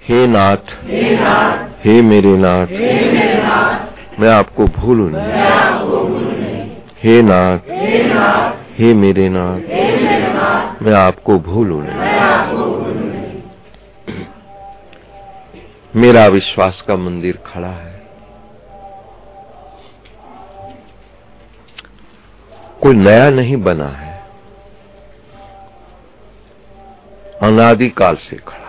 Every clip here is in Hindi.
हे नाथ, हे मेरे नाथ, मैं आपको भूलूं नहीं। हे नाथ, हे मेरे नाथ, मैं आपको भूलूं नहीं। मेरा विश्वास का मंदिर खड़ा है, कोई नया नहीं बना है, अनादिकाल से खड़ा है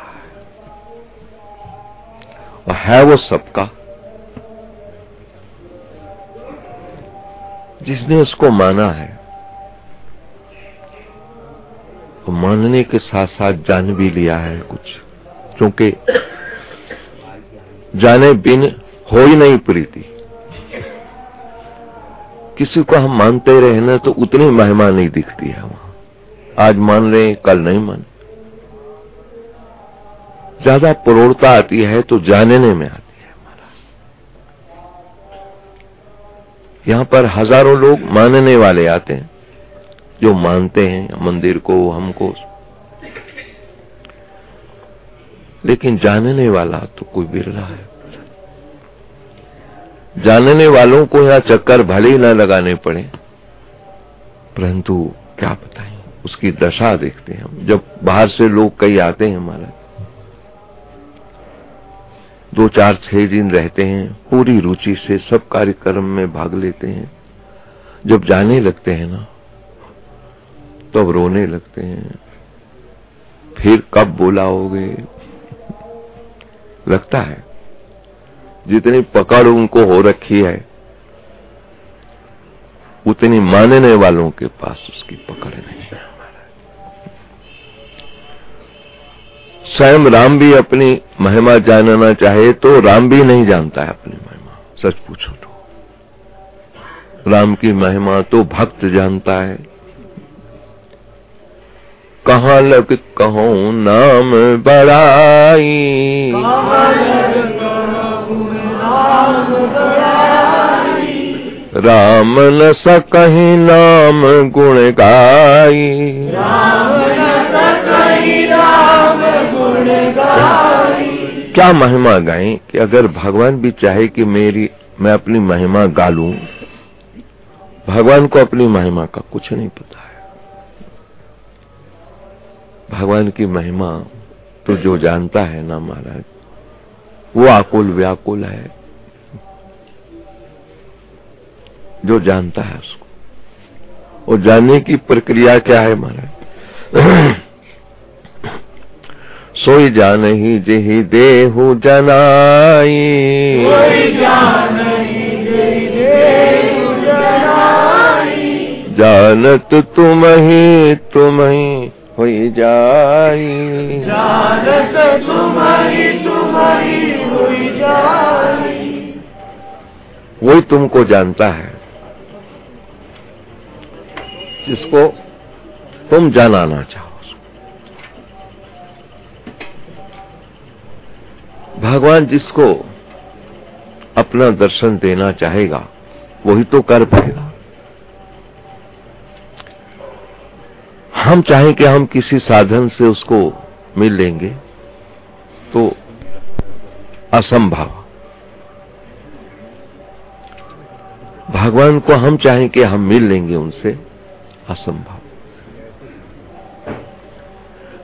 और है वो सबका। जिसने उसको माना है वो मानने के साथ साथ जान भी लिया है कुछ, क्योंकि जाने बिन हो ही नहीं प्रीति। किसी को हम मानते रहे ना तो उतनी महिमा नहीं दिखती है वहां। आज मान रहे कल नहीं मान। ज्यादा प्रौढ़ता आती है तो जानने में आती है हमारा। यहां पर हजारों लोग मानने वाले आते हैं, जो मानते हैं मंदिर को, हमको, लेकिन जानने वाला तो कोई बिरला है। जानने वालों को यह चक्कर भले ही न लगाने पड़े, परंतु क्या बताएं, उसकी दशा देखते हैं हम। जब बाहर से लोग कई आते हैं हमारा, 2, 4, 6 दिन रहते हैं, पूरी रुचि से सब कार्यक्रम में भाग लेते हैं। जब जाने लगते हैं ना तब रोने लगते हैं, फिर कब बुलाओगे लगता है। जितनी पकड़ उनको हो रखी है उतनी मानने वालों के पास उसकी पकड़ नहीं है। स्वयं राम भी अपनी महिमा जानना चाहे तो राम भी नहीं जानता है अपनी महिमा। सच पूछो तो राम की महिमा तो भक्त जानता है। कहाँ लग कहूं नाम बड़ाई, राम न सकहि नाम गुण गाई। क्या महिमा गाएं कि अगर भगवान भी चाहे कि मैं अपनी महिमा गा लूं, भगवान को अपनी महिमा का कुछ नहीं पता है। भगवान की महिमा तो जो जानता है ना महाराज, वो आकुल व्याकुल है, जो जानता है उसको। और जानने की प्रक्रिया क्या है महाराज? सोई जानहि जेहि देहु जनाई, जानत तुमहि तुमहि होई जाई। वही तुमको जानता है जिसको तुम जानाना चाहो। भगवान जिसको अपना दर्शन देना चाहेगा वही तो कर पाएगा। हम चाहें कि हम किसी साधन से उसको मिल लेंगे तो असंभव। भगवान को हम चाहें कि हम मिल लेंगे उनसे, असंभव।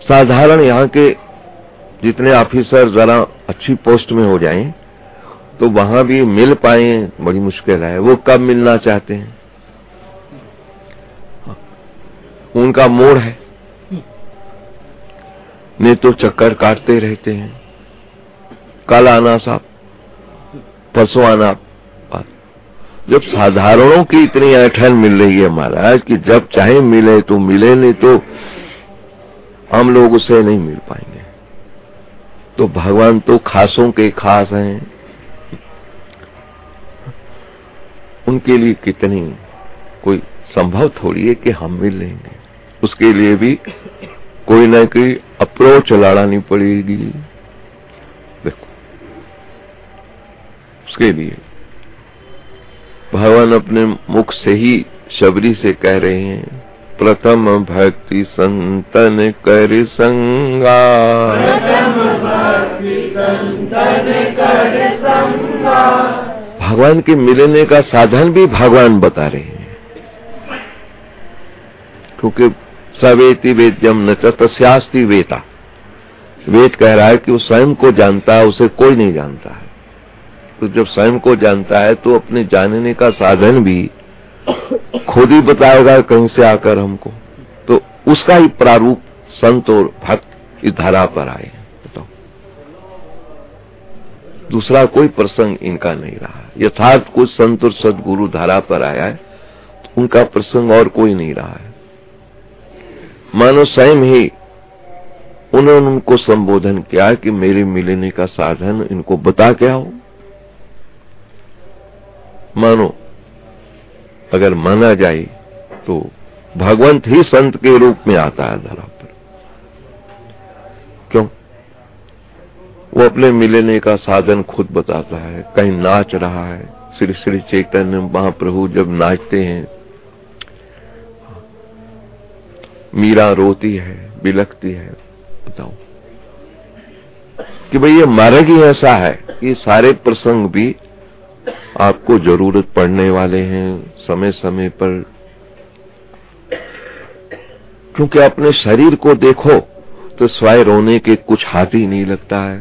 साधारण यहाँ के जितने ऑफिसर जरा अच्छी पोस्ट में हो जाएं तो वहां भी मिल पाए बड़ी मुश्किल है। वो कब मिलना चाहते हैं, उनका मोड़ है, नहीं तो चक्कर काटते रहते हैं। कल आना साहब, परसों आना। जब साधारणों की इतनी ऐठन मिल रही है महाराज कि जब चाहे मिले तो मिले, नहीं तो हम लोग उससे नहीं मिल पाएंगे। तो भगवान तो खासों के खास हैं, उनके लिए कितनी कोई संभव थोड़ी है कि हम मिल लेंगे। उसके लिए भी कोई न कोई अप्रोच लड़ानी पड़ेगी। देखो उसके लिए भगवान अपने मुख से ही शबरी से कह रहे हैं, प्रथम भक्ति संतन कर संगा। प्रथम भक्ति भगवान के मिलने का साधन भी भगवान बता रहे हैं, क्योंकि सवेति वेद्यम न च तस्यास्ति वेता। वेद कह रहा है कि वो स्वयं को जानता है, उसे कोई नहीं जानता है। तो जब स्वयं को जानता है तो अपने जानने का साधन भी खुद ही बताएगा कहीं से आकर हमको। तो उसका ही प्रारूप संत और भक्त इस धारा पर आए हैं। बताओ, दूसरा कोई प्रसंग इनका नहीं रहा। यथार्थ कुछ संत और सदगुरु धारा पर आया है, तो उनका प्रसंग और कोई नहीं रहा है। मानो स्वयं ही उन्होंने उनको संबोधन किया कि मेरे मिलने का साधन इनको बता के आओ। मानो अगर माना जाए तो भगवंत ही संत के रूप में आता है धरा पर। क्यों? वो अपने मिलने का साधन खुद बताता है। कहीं नाच रहा है, श्री श्री चैतन्य महाप्रभु जब नाचते हैं, मीरा रोती है, बिलखती है। बताओ कि भाई ये मार्ग ही ऐसा है कि सारे प्रसंग भी आपको जरूरत पड़ने वाले हैं समय समय पर। क्योंकि अपने शरीर को देखो तो स्वाय रोने के कुछ हाथ ही नहीं लगता है,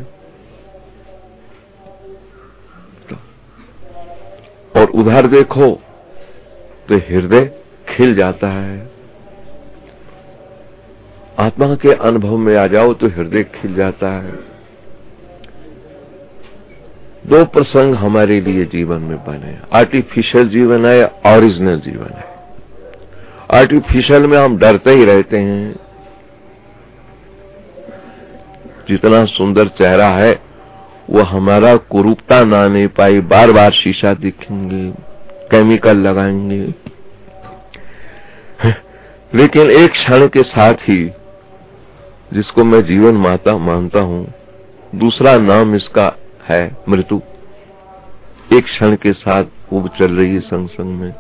और उधर देखो तो हृदय खिल जाता है। आत्मा के अनुभव में आ जाओ तो हृदय खिल जाता है। दो प्रसंग हमारे लिए जीवन में बने, आर्टिफिशियल जीवन है, ओरिजिनल जीवन है। आर्टिफिशियल में हम डरते ही रहते हैं। जितना सुंदर चेहरा है वो हमारा कुरूपता ना नहीं पाई, बार बार शीशा दिखेंगे, केमिकल लगाएंगे। लेकिन एक क्षण के साथ ही, जिसको मैं जीवन माता मानता हूं, दूसरा नाम इसका है मृत्यु। एक क्षण के साथ वो चल रही है संग संग में,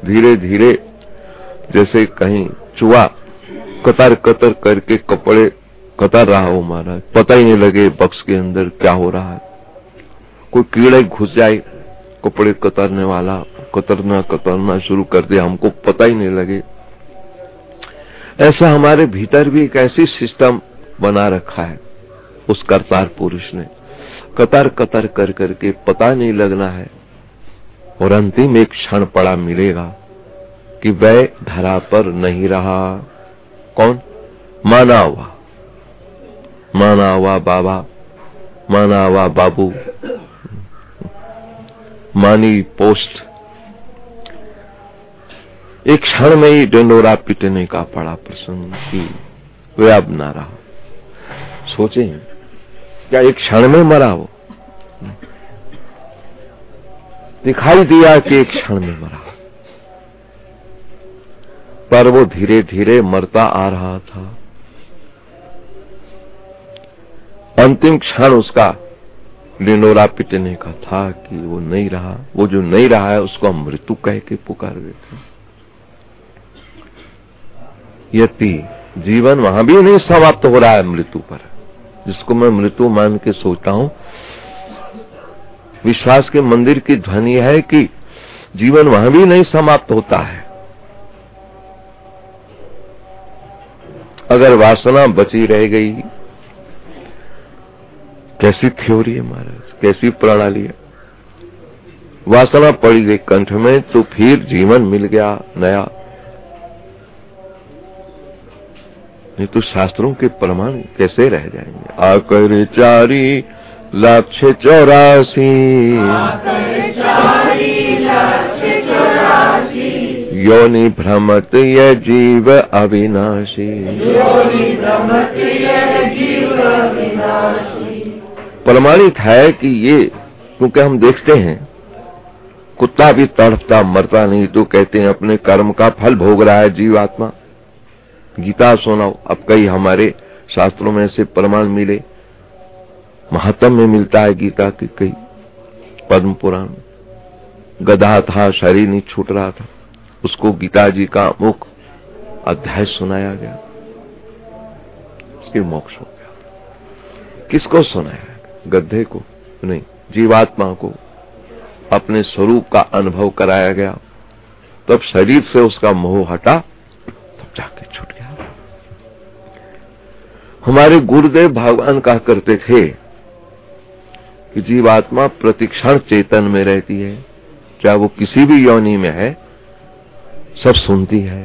धीरे धीरे जैसे कहीं चूहा कतर कतर करके कपड़े कतर रहा हो महाराज, पता ही नहीं लगे बक्स के अंदर क्या हो रहा है। कोई कीड़े घुस जाए कपड़े कतरने वाला, कतरना शुरू कर दे, हमको पता ही नहीं लगे। ऐसा हमारे भीतर भी एक ऐसी सिस्टम बना रखा है उस करतार पुरुष ने, कतर कतर कर करके पता नहीं लगना है। और अंतिम एक क्षण पड़ा मिलेगा कि वह धरा पर नहीं रहा। कौन? माना हुआ बाबा, माना हुआ बाबू, मानी पोस्ट। एक क्षण में ही डंडोरा पीटने का पड़ा प्रसंग कि वे अब ना रहा। सोचे क्या एक क्षण में मरा? वो दिखाई दिया कि एक क्षण में मरा, पर वो धीरे धीरे मरता आ रहा था। अंतिम क्षण उसका डिंडोरा पीटने का था कि वो नहीं रहा। वो जो नहीं रहा है उसको हम मृत्यु कह के पुकार देते हैं। यदि जीवन वहां भी नहीं समाप्त हो रहा है मृत्यु पर, जिसको मैं मृत्यु मान के सोचता हूं, विश्वास के मंदिर की ध्वनि है कि जीवन वहां भी नहीं समाप्त होता है। अगर वासना बची रह गई, कैसी थ्योरी है महाराज, कैसी प्रणाली है। वासना पड़ी गई कंठ में तो फिर जीवन मिल गया नया। नहीं तो शास्त्रों के प्रमाण कैसे रह जाएंगे। आकर चारी लक्ष्य 84, योनि भ्रमत ये जीव अविनाशी। प्रमाणित है कि ये, क्योंकि हम देखते हैं कुत्ता भी तड़पता मरता नहीं, तो कहते हैं अपने कर्म का फल भोग रहा है जीवात्मा। गीता सुनाओ, अब कई हमारे शास्त्रों में ऐसे प्रमाण मिले, महात्म में मिलता है गीता के कई पद्म पुराण। गधा था, शरीर नहीं छूट रहा था, उसको गीता जी का मुख अध्याय सुनाया गया, उसके मोक्ष हो गया। किसको सुनाया? गधे को नहीं, जीवात्मा को अपने स्वरूप का अनुभव कराया गया, तब शरीर से उसका मोह हटा, तब जाके छूट गया। हमारे गुरुदेव भगवान कहा करते थे कि जीवात्मा प्रतिक्षण चेतन में रहती है, चाहे वो किसी भी योनि में है, सब सुनती है,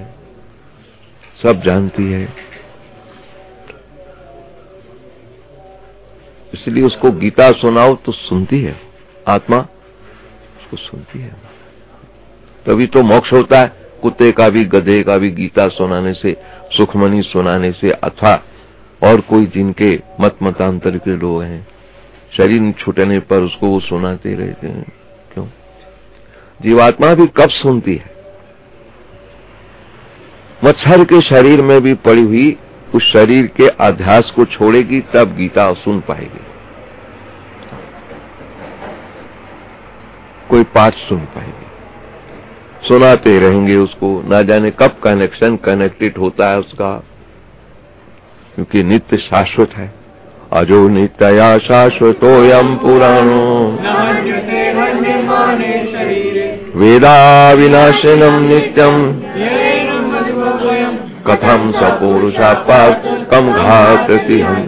सब जानती है। इसलिए उसको गीता सुनाओ तो सुनती है, आत्मा उसको सुनती है। तभी तो मोक्ष होता है। कुत्ते का भी, गधे का भी गीता सुनाने से, सुखमणि सुनाने से, अथवा और कोई जिनके मतांतर के लोग हैं, शरीर छूटने पर उसको वो सुनाते रहते हैं। क्यों? जीवात्मा भी कब सुनती है? मच्छर के शरीर में भी पड़ी हुई उस शरीर के अध्यास को छोड़ेगी, तब गीता सुन पाएगी, कोई पाठ सुन पाएगी। सुनाते रहेंगे उसको, ना जाने कब कनेक्शन कनेक्टेड होता है उसका, क्योंकि नित्य शाश्वत है। अजो नित्यया शाश्वतोयम पुराणो वेदा विनाशिनम नित्यम कथम सपुरुषा कम घातति हम।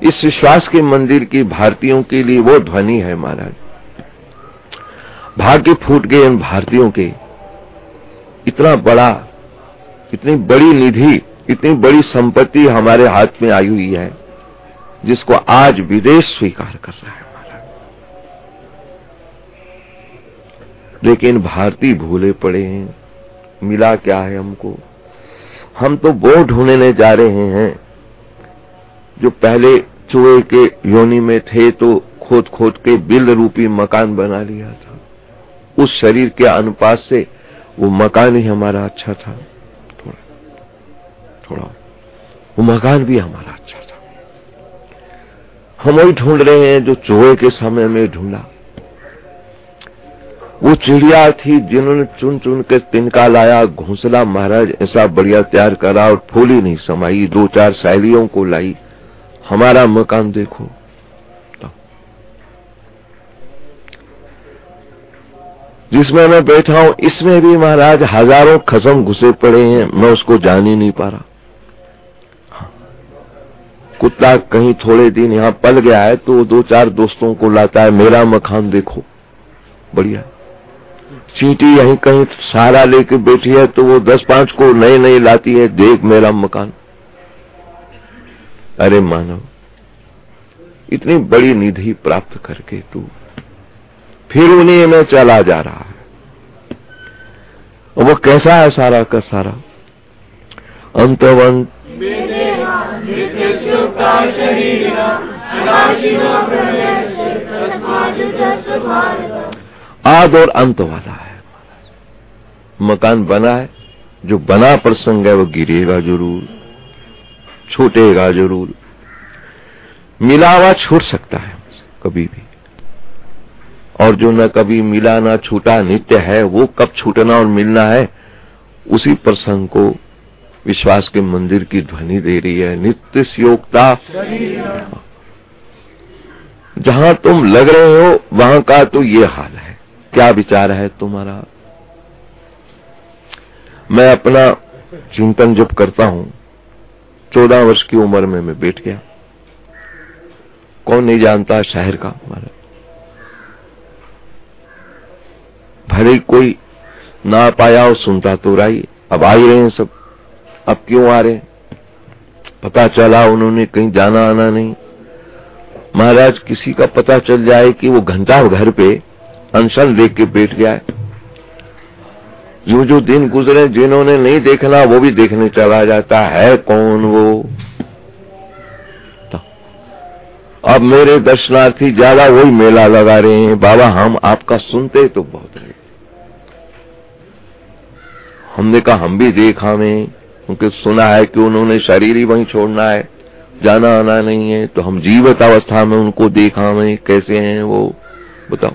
इस विश्वास के मंदिर की भारतीयों के लिए वो ध्वनि है महाराज। भाग्य फूट गए इन भारतीयों के। इतना बड़ा, इतनी बड़ी निधि, इतनी बड़ी संपत्ति हमारे हाथ में आई हुई है, जिसको आज विदेश स्वीकार कर रहा है महाराज। लेकिन भारतीय भूले पड़े हैं। मिला क्या है हमको? हम तो वो ढूंढने जा रहे हैं जो पहले चूहे के योनि में थे तो खोद खोद के बिल रूपी मकान बना लिया था। उस शरीर के अनुपात से वो मकान ही हमारा अच्छा था, थोड़ा वो मकान भी हमारा अच्छा था। हम वही ढूंढ रहे हैं जो चूहे के समय में ढूंढा। वो चिड़िया थी जिन्होंने चुन चुन के तिनका लाया, घोंसला महाराज ऐसा बढ़िया तैयार करा और फूल ही नहीं समाई, 2-4 सहेलियों को लाई। हमारा मकान देखो, जिसमें मैं बैठा हूं इसमें भी महाराज हजारों खसम घुसे पड़े हैं, मैं उसको जान ही नहीं पा रहा। कुत्ता कहीं थोड़े दिन यहां पल गया है तो 2-4 दोस्तों को लाता है, मेरा मकान देखो बढ़िया। चींटी यहीं कहीं सहारा लेके बैठी है तो वो 10-5 को नए नए लाती है, देख मेरा मकान। अरे मानव, इतनी बड़ी निधि प्राप्त करके तू फिर उन्हीं में चला जा रहा है। वो कैसा है सारा का सारा? अंतवंत आद और अंत वाला है। मकान बना है, जो बना प्रसंग है वो गिरेगा जरूर, छूटेगा जरूर। मिला हुआ छूट सकता है कभी भी, और जो न कभी मिला ना छूटा नित्य है, वो कब छूटना और मिलना है, उसी प्रसंग को विश्वास के मंदिर की ध्वनि दे रही है। नित्य योगता, जहां तुम लग रहे हो वहां का तो ये हाल है। क्या विचार है तुम्हारा? मैं अपना चिंतन जब करता हूं, 14 वर्ष की उम्र में मैं बैठ गया। कौन नहीं जानता शहर का हमारा, भले कोई ना पाया और सुनता तो रही। अब आ ही रहे हैं सब। अब क्यों आ रहे? पता चला उन्होंने कहीं जाना आना नहीं। महाराज किसी का पता चल जाए कि वो घंटा घर पे अनशन लेके के बैठ गया है, यूं जो दिन गुजरे जिन्होंने नहीं देखना वो भी देखने चला जाता है। कौन वो? अब मेरे दर्शनार्थी ज्यादा वही मेला लगा रहे हैं। बाबा हम आपका सुनते तो बहुत रहे। हमने कहा हम भी देखा में, क्योंकि सुना है कि उन्होंने शरीर ही वहीं छोड़ना है, जाना आना नहीं है, तो हम जीवित अवस्था में उनको देखा में कैसे हैं वो बताओ।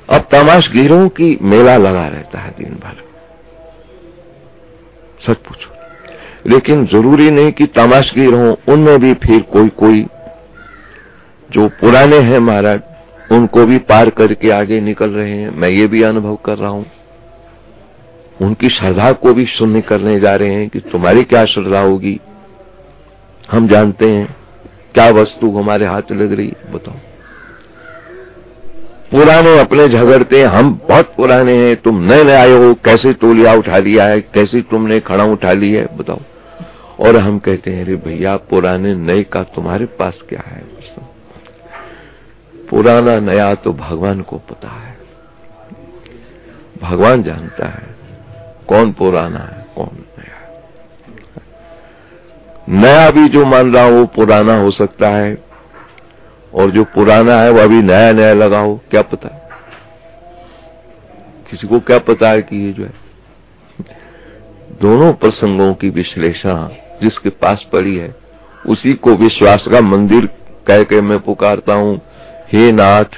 अब तमाशगीरों की मेला लगा रहता है दिन भर, सच पूछो। लेकिन जरूरी नहीं कि तमाशगीर हों, उनमें भी फिर कोई कोई जो पुराने हैं महाराज, उनको भी पार करके आगे निकल रहे हैं। मैं ये भी अनुभव कर रहा हूं। उनकी श्रद्धा को भी शून्य करने जा रहे हैं कि तुम्हारी क्या श्रद्धा होगी, हम जानते हैं क्या वस्तु हमारे हाथ लग रही है, बताओ। पुराने अपने झगड़ते, हम बहुत पुराने हैं, तुम नए नए आए हो, कैसे तोलिया उठा लिया है, कैसे तुमने खड़ा उठा ली है, बताओ। और हम कहते हैं अरे भैया पुराने नए का तुम्हारे पास क्या है, पुराना नया तो भगवान को पता है, भगवान जानता है कौन पुराना है कौन नया है। नया भी जो मान रहा हो पुराना हो सकता है, और जो पुराना है वो अभी नया नया लगा हो, क्या पता है, किसी को क्या पता है कि ये जो है। दोनों प्रसंगों की विश्लेषण जिसके पास पड़ी है उसी को विश्वास का मंदिर कह के मैं पुकारता हूं, हे नाथ,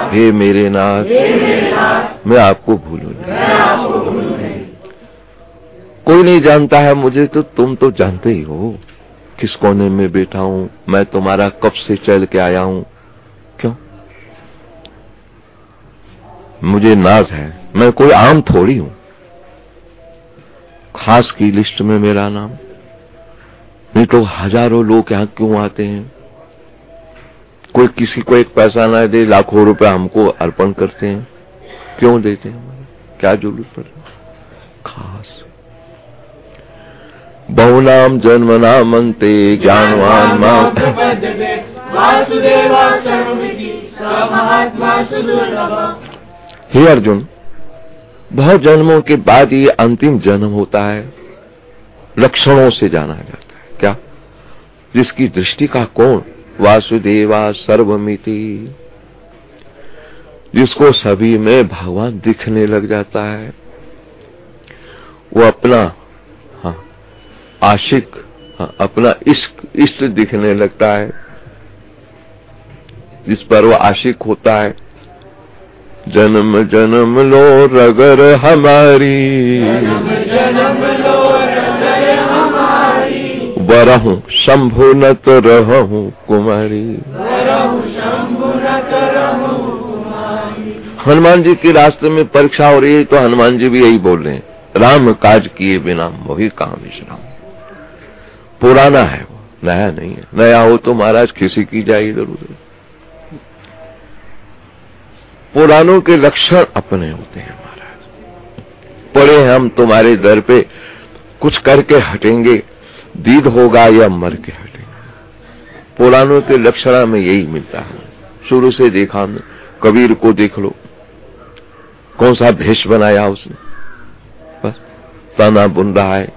हे मेरे नाथ, मैं आपको भूलूं नहीं। कोई नहीं जानता है मुझे, तो तुम तो जानते ही हो किस कोने में बैठा हूं, मैं तुम्हारा कब से चल के आया हूं। क्यों मुझे नाज है, मैं कोई आम थोड़ी हूं, खास की लिस्ट में मेरा नाम, नहीं तो हजारों लोग यहां क्यों आते हैं। कोई किसी को एक पैसा ना दे, लाखों रुपया हमको अर्पण करते हैं, क्यों देते हैं, क्या जरूरत पड़ रही। खास बहुनाम जन्म नामंते ज्ञानवान मां हे अर्जुन, बहुत जन्मों के बाद ये अंतिम जन्म होता है, लक्षणों से जाना जाता है। क्या? जिसकी दृष्टि का कोण वासुदेवा सर्वमिति, जिसको सभी में भगवान दिखने लग जाता है, वो अपना आशिक, अपना इष्ट दिखने लगता है, जिस पर वो आशिक होता है। जन्म जन्म लो रगर हमारी, बरहूं शंभु नत रहूं कुमारी। हनुमान जी के रास्ते में परीक्षा हो रही है, तो हनुमान जी भी यही बोल रहे हैं, राम काज किए बिना मोहि कहां विश्राम। पुराना है वो, नया नहीं है। नया हो तो महाराज किसी की जाए इधर उधर। पुरानों के लक्षण अपने होते हैं महाराज। पड़े हम तुम्हारे दर पे, कुछ करके हटेंगे, दीद होगा या मर के हटेंगे। पुरानों के लक्षण में यही मिलता है। शुरू से देखा हमने, कबीर को देख लो, कौन सा भेष बनाया उसने, बस ताना बुन रहा है,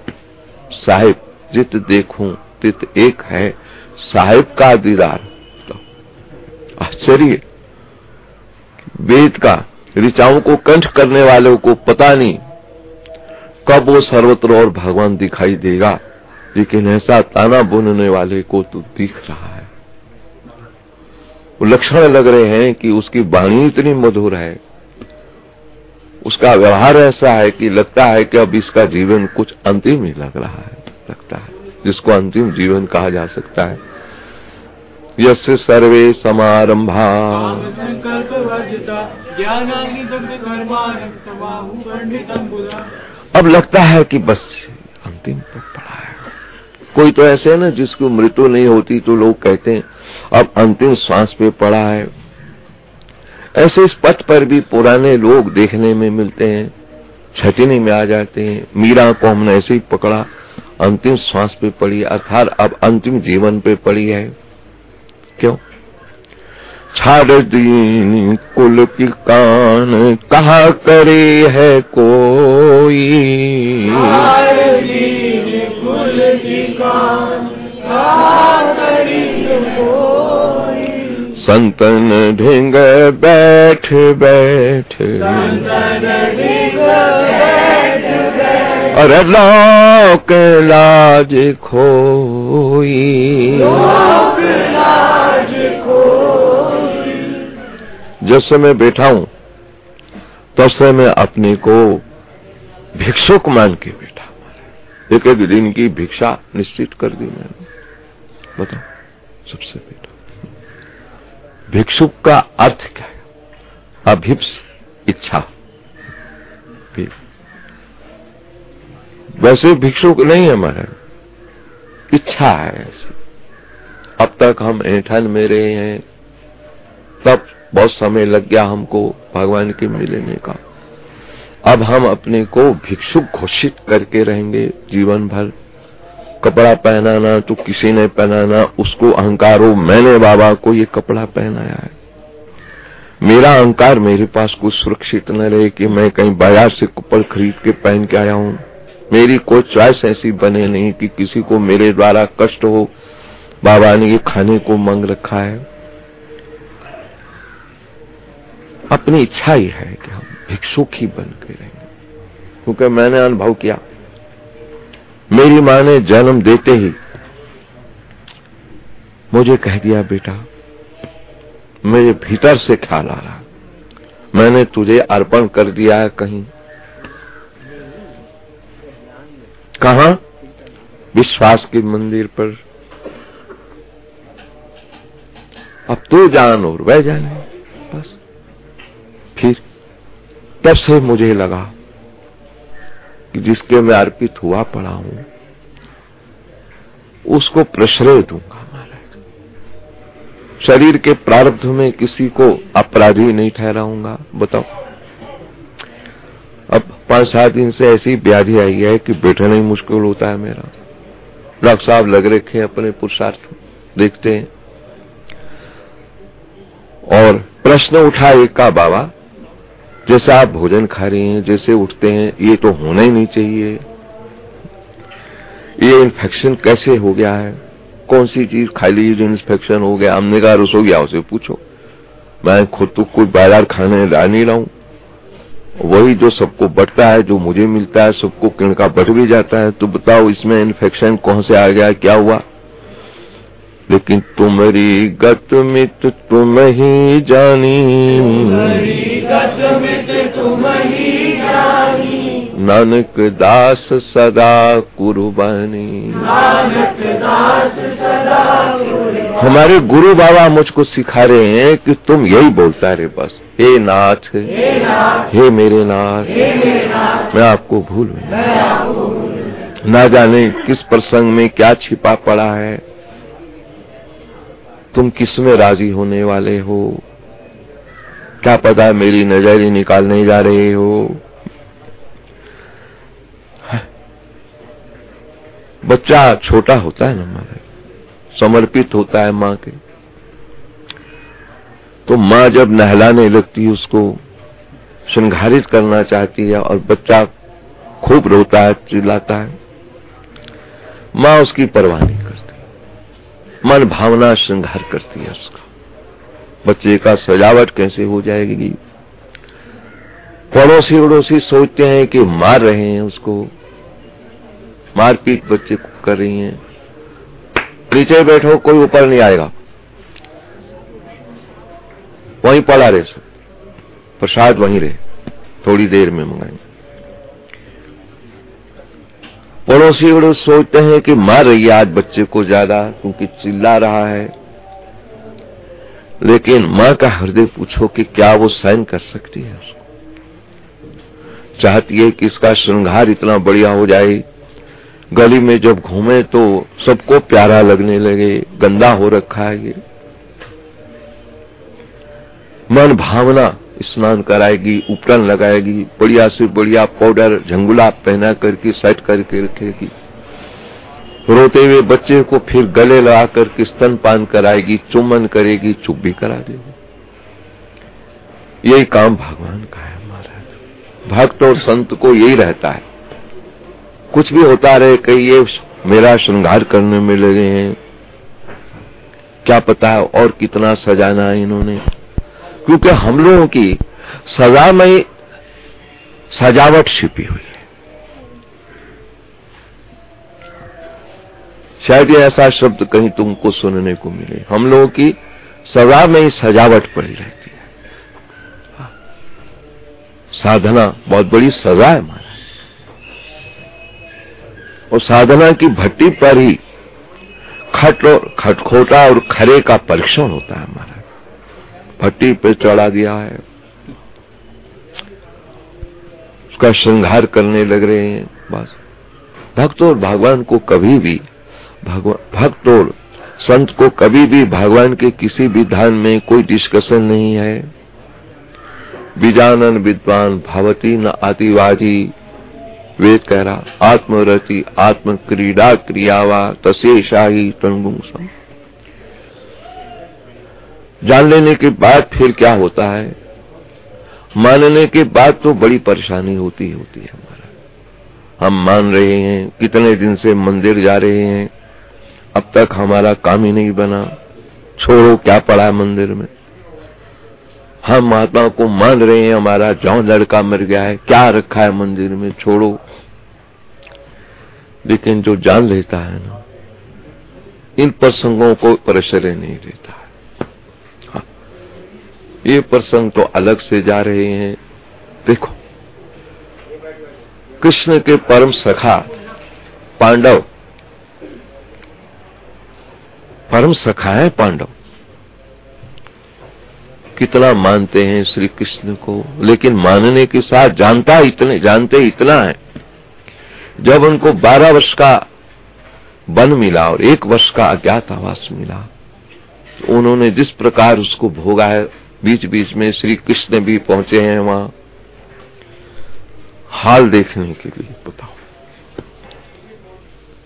साहिब जित देखूं तित एक है, साहिब का दीदार। तो आश्चर्य, वेद का ऋचाओं को कंठ करने वालों को पता नहीं कब वो सर्वत्र और भगवान दिखाई देगा, लेकिन ऐसा ताना बुनने वाले को तो दिख रहा है। वो लक्षण लग रहे हैं कि उसकी वाणी इतनी मधुर है, उसका व्यवहार ऐसा है कि लगता है कि अब इसका जीवन कुछ अंतिम ही लग रहा है, लगता है जिसको अंतिम जीवन कहा जा सकता है। यस्य सर्वे समारंभा, अब लगता है कि बस अंतिम पर पड़ा है। कोई तो ऐसे है ना जिसको मृत्यु नहीं होती, तो लोग कहते हैं अब अंतिम श्वास पे पड़ा है। ऐसे इस पथ पर भी पुराने लोग देखने में मिलते हैं, छटनी में आ जाते हैं। मीरा को हमने ऐसे ही पकड़ा, अंतिम श्वास पे पड़ी, अर्थात अब अंतिम जीवन पे पड़ी है। क्यों? छाड़ दीन कुल की कान, कहा करे है कोई, कुल की कान, संतन ढेंग बैठ बैठ, अरे लोक लाज खोई। जब से मैं बैठा हूं तब से मैं अपने को भिक्षुक मान के बैठा। एक एक दिन की भिक्षा निश्चित कर दी मैंने, बताओ, सबसे बैठा। भिक्षुक का अर्थ क्या है? अभिप्स, इच्छा। वैसे भिक्षुक नहीं है हमारा, इच्छा है ऐसी। अब तक हम ऐंठन में रहे हैं, तब बहुत समय लग गया हमको भगवान के मिलने का। अब हम अपने को भिक्षुक घोषित करके रहेंगे जीवन भर। कपड़ा पहनाना तो किसी ने पहनाना, उसको अहंकार हो मैंने बाबा को ये कपड़ा पहनाया है। मेरा अहंकार मेरे पास कुछ सुरक्षित न रहे कि मैं कहीं बाजार से कपड़ा खरीद के पहन के आया हूं। मेरी कोई चॉइस ऐसी बने नहीं कि किसी को मेरे द्वारा कष्ट हो, बाबा ने ये खाने को मांग रखा है। अपनी इच्छा ही है कि हम भिक्षुक ही बन के रहेंगे। क्योंकि मैंने अनुभव किया, मेरी मां ने जन्म देते ही मुझे कह दिया, बेटा मेरे भीतर से ख्याल आ रहा, मैंने तुझे अर्पण कर दिया है कहीं। कहां? विश्वास के मंदिर पर। अब तू जान और वह जाने। बस फिर तब से मुझे लगा कि जिसके मैं अर्पित हुआ पड़ा हूं उसको प्रश्रय दूंगा। शरीर के प्रारब्ध में किसी को अपराधी नहीं ठहराऊंगा। बताओ, अब 5-7 दिन से ऐसी व्याधि आई है कि बैठना ही मुश्किल होता है मेरा। डॉक्टर साहब लग रखे हैं अपने पुरुषार्थ देखते हैं। और प्रश्न उठा एक का, बाबा जैसे आप भोजन खा रहे हैं, जैसे उठते हैं, ये तो होना ही नहीं चाहिए। ये इन्फेक्शन कैसे हो गया है? कौन सी चीज खा ली जो इन्फेक्शन हो गया? हमने कहा रसोईया से पूछो, मैं खुद तो कोई बाजार खाने ला नहीं रहा हूं। वही जो सबको बंटता है, जो मुझे मिलता है सबको किणका बट भी जाता है। तो बताओ इसमें इन्फेक्शन कौन से आ गया, क्या हुआ? लेकिन तुम्हारी गत मित तुम ही जानी, नानक दास सदा कुर्बानी। हमारे गुरु बाबा मुझको सिखा रहे हैं कि तुम यही बोलता रहे बस, हे नाथ, हे मेरे नाथ, मैं आपको भूलूं। ना जाने किस प्रसंग में क्या छिपा पड़ा है, तुम किस में राजी होने वाले हो, क्या पता मेरी नजर ही निकालने जा रहे हो। बच्चा छोटा होता है ना हमारा, समर्पित होता है माँ के, तो माँ जब नहलाने लगती है, उसको श्रृंगारित करना चाहती है और बच्चा खूब रोता है, चिल्लाता है, माँ उसकी परवाह नहीं करती, मन भावना श्रृंगार करती है उसका। बच्चे का सजावट कैसे हो जाएगी? पड़ोसी उड़ोसी सोचते हैं कि मार रहे हैं उसको, मारपीट बच्चे को कर रही हैं। नीचे बैठो, कोई ऊपर नहीं आएगा, वहीं पड़ा रहे, सब प्रसाद वहीं रहे, थोड़ी देर में मंगाएंगे। पड़ोसी उड़ोसी सोचते हैं कि मार रही है आज बच्चे को ज्यादा क्योंकि चिल्ला रहा है। लेकिन मां का हृदय पूछो कि क्या वो सहन कर सकती है उसको? चाहती है कि इसका श्रृंगार इतना बढ़िया हो जाए, गली में जब घूमे तो सबको प्यारा लगने लगे, गंदा हो रखा है ये। मन भावना स्नान कराएगी, उपटन लगाएगी, बढ़िया से बढ़िया पाउडर झंगुला पहना करके सेट करके रखेगी। रोते हुए बच्चे को फिर गले लगा करके स्तनपान कराएगी, चुम्बन करेगी, चुप भी करा देगी। यही काम भगवान का है महाराज। भक्त और संत को यही रहता है, कुछ भी होता रहे कि ये मेरा श्रृंगार करने में लगे हैं, क्या पता है और कितना सजाना है इन्होंने। क्योंकि हम लोगों की सजा में सजावट छिपी हुई है। शायद ये ऐसा शब्द कहीं तुमको सुनने को मिले, हम लोगों की सजा में ही सजावट पड़ी रहती है। साधना बहुत बड़ी सजा है हमारा, और साधना की भट्टी पर ही खटखोटा और खरे का परीक्षण होता है हमारा। भट्टी पे चढ़ा दिया है, उसका श्रृंगार करने लग रहे हैं। बस भक्त और भगवान को कभी भी, भक्त और संत को कभी भी भगवान के किसी विधान में कोई डिस्कशन नहीं है। विजानन विद्वान भवती न आतिवादी, वेद कह रहा, आत्मरति आत्म क्रीड़ा क्रियावा तसेषा ही तंगुंसम। जान लेने के बाद फिर क्या होता है, मानने के बाद तो बड़ी परेशानी होती है हमारा। हम मान रहे हैं, कितने दिन से मंदिर जा रहे हैं, अब तक हमारा काम ही नहीं बना, छोड़ो क्या पड़ा है मंदिर में। हम महात्मा को मान रहे हैं, हमारा जौं लड़का मर गया है, क्या रखा है मंदिर में, छोड़ो। लेकिन जो जान लेता है ना, इन प्रसंगों को परिसर नहीं देता है। हाँ, ये प्रसंग तो अलग से जा रहे हैं। देखो, कृष्ण के परम सखा पांडव, परम सखा है पांडव, कितना मानते हैं श्री कृष्ण को, लेकिन मानने के साथ जानते इतना है, जब उनको 12 वर्ष का वन मिला और 1 वर्ष का अज्ञातवास मिला, तो उन्होंने जिस प्रकार उसको भोगा है, बीच बीच में श्री कृष्ण भी पहुंचे हैं वहां हाल देखने के लिए। बताओ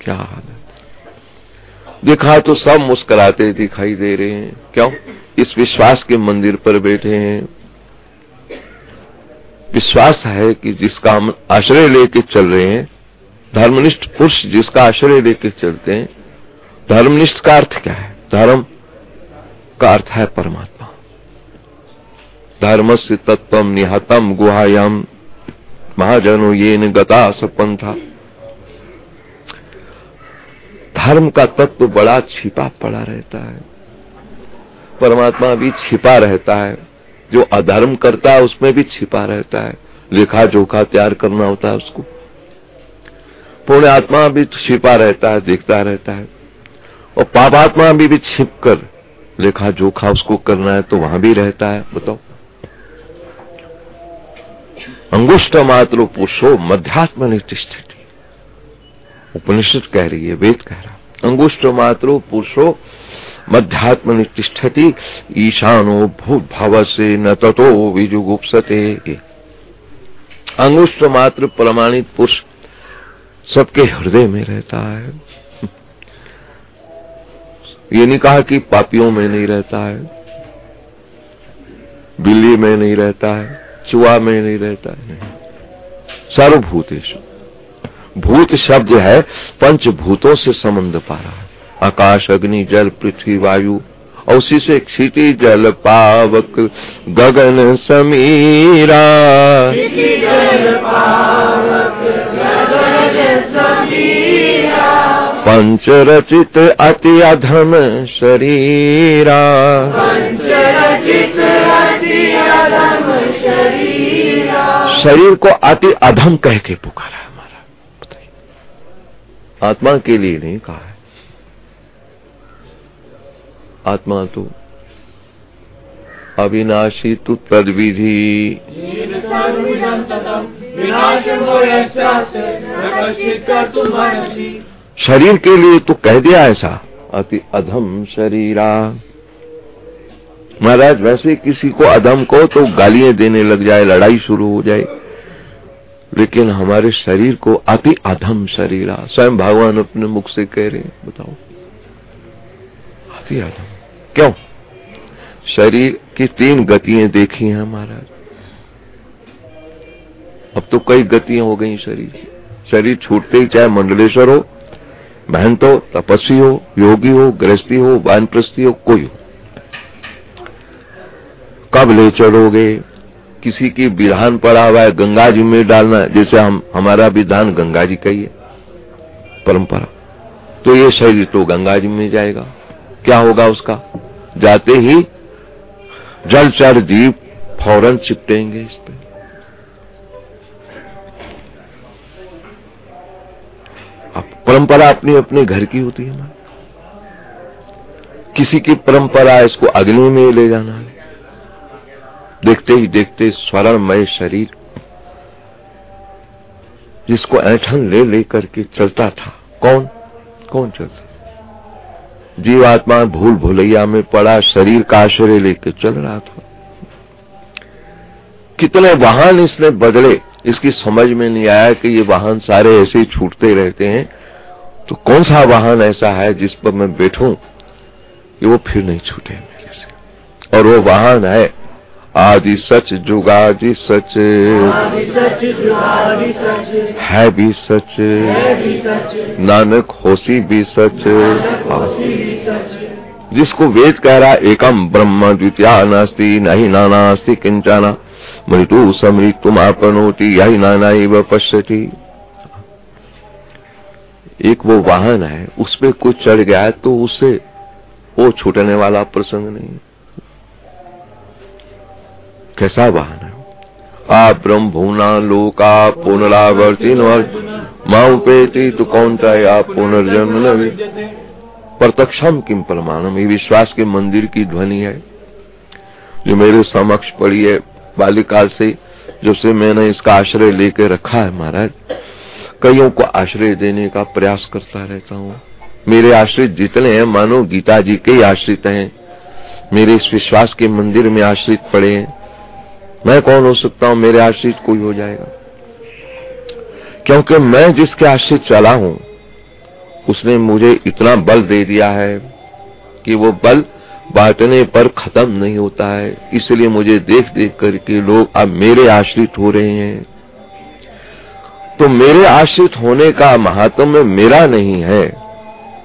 क्या हाल है। देखा तो सब मुस्कुराते दिखाई दे रहे हैं। क्यों? इस विश्वास के मंदिर पर बैठे हैं। विश्वास है कि जिसका हम आश्रय लेके चल रहे हैं, धर्मनिष्ठ पुरुष जिसका आश्रय लेके चलते हैं। धर्मनिष्ठ का अर्थ क्या है? धर्म का अर्थ है परमात्मा। धर्मस्य तत्वम निहतम गुहायाम महाजनो येन गता सपंथा। धर्म का तत्व बड़ा छिपा पड़ा रहता है, परमात्मा भी छिपा रहता है। जो अधर्म करता है उसमें भी छिपा रहता है, लेखा जोखा तैयार करना होता है उसको। पुण्य आत्मा भी छिपा रहता है, देखता रहता है। और पापात्मा भी छिप कर लेखा जोखा उसको करना है तो वहां भी रहता है। बताओ, अंगुष्ठ मात्र पुरुषो मध्यात्म निष्ठिति, उपनिषद कह रही है, वेद कह रहा, अंगुष्ठ मात्रो पुरुषो मध्यात्म निष्ठिति ईशानो भूत भव से न ततो विजुगुप्सते। अंगुष्ठ मात्र प्रमाणित पुरुष सबके हृदय में रहता है। ये नहीं कहा कि पापियों में नहीं रहता है, बिल्ली में नहीं रहता है, चूहा में नहीं रहता है, सर्वभूतेषु। भूत शब्द है पंचभूतों से संबंध पा रहा है। आकाश अग्नि जल पृथ्वी वायु, और उसी से क्षिति जल पावक गगन समीरा। पंच रचित अति अधम शरीरा। शरीर को अति अधम कह के पुकारा है हमारा। बताइए, आत्मा के लिए नहीं कहा है। आत्मा तो अविनाशी तु तद्विधि। शरीर के लिए तो कह दिया ऐसा, अति अधम शरीरा। महाराज वैसे किसी को अधम को तो गालियां देने लग जाए, लड़ाई शुरू हो जाए, लेकिन हमारे शरीर को अति अधम शरीरा स्वयं भगवान अपने मुख से कह रहे हैं। बताओ, अति अधम क्यों? शरीर की 3 गतियां देखी हैं महाराज। अब तो कई गतियां हो गई शरीर छूटते ही, चाहे मंडलेश्वर हो, महंत हो, तपस्वी हो, योगी हो, गृहस्थी हो, वानप्रस्थी हो, कोई हो, कब ले चढ़ोगे? किसी की विधान पड़ा हुआ है गंगा जी में डालना, जैसे हमारा विधान गंगा जी का ही है परंपरा, तो ये शरीर तो गंगा जी में जाएगा। क्या होगा उसका? जाते ही जल चढ़ दीप फौरन चिपटेंगे इस पे। अब परंपरा अपनी अपने घर की होती है ना। किसी की परंपरा इसको अग्नि में ले जाना है, देखते ही देखते स्वर्णमय शरीर जिसको ऐंठन ले लेकर के चलता था, कौन चलता? जीवात्मा भूल भुलैया में पड़ा शरीर का आश्रय लेकर चल रहा था। कितने वाहन इसने बदले, इसकी समझ में नहीं आया कि ये वाहन सारे ऐसे ही छूटते रहते हैं, तो कौन सा वाहन ऐसा है जिस पर मैं बैठूं कि वो फिर नहीं छूटे मेरे से। और वो वाहन है आदि सच जुगादि सच, है भी सच, नानक होसी भी सच। जिसको वेद कह रहा एकम ब्रह्म द्वितीया नास्ति नहीं नानास्ति किंचना मृत्यु समृत्युमापनोति यही नाना एव पश्यति। एक वो वाहन है, उस पे कुछ चढ़ गया है तो उससे वो छूटने वाला प्रसंग नहीं। कैसा वाहन है? आ ब्रह्म भूना लोका पुनरावर्तिन माउपेति तो कौनता या पुनर्जन्म न विद्यते प्रत्यक्षम किम प्रमाणम। ये विश्वास के मंदिर की ध्वनि है जो मेरे समक्ष पड़ी है बाल्यकाल से, जब से मैंने इसका आश्रय लेके रखा है महाराज। कईयों को आश्रय देने का प्रयास करता रहता हूँ। मेरे आश्रित जितने हैं मानो गीता जी के ही आश्रित हैं, मेरे इस विश्वास के मंदिर में आश्रित पड़े हैं। मैं कौन हो सकता हूँ? मेरे आश्रित कोई हो जाएगा, क्योंकि मैं जिसके आश्रित चला हूं उसने मुझे इतना बल दे दिया है कि वो बल बांटने पर खत्म नहीं होता है। इसलिए मुझे देख देख करके लोग अब मेरे आश्रित हो रहे हैं। तो मेरे आश्रित होने का महात्म्य मेरा नहीं है,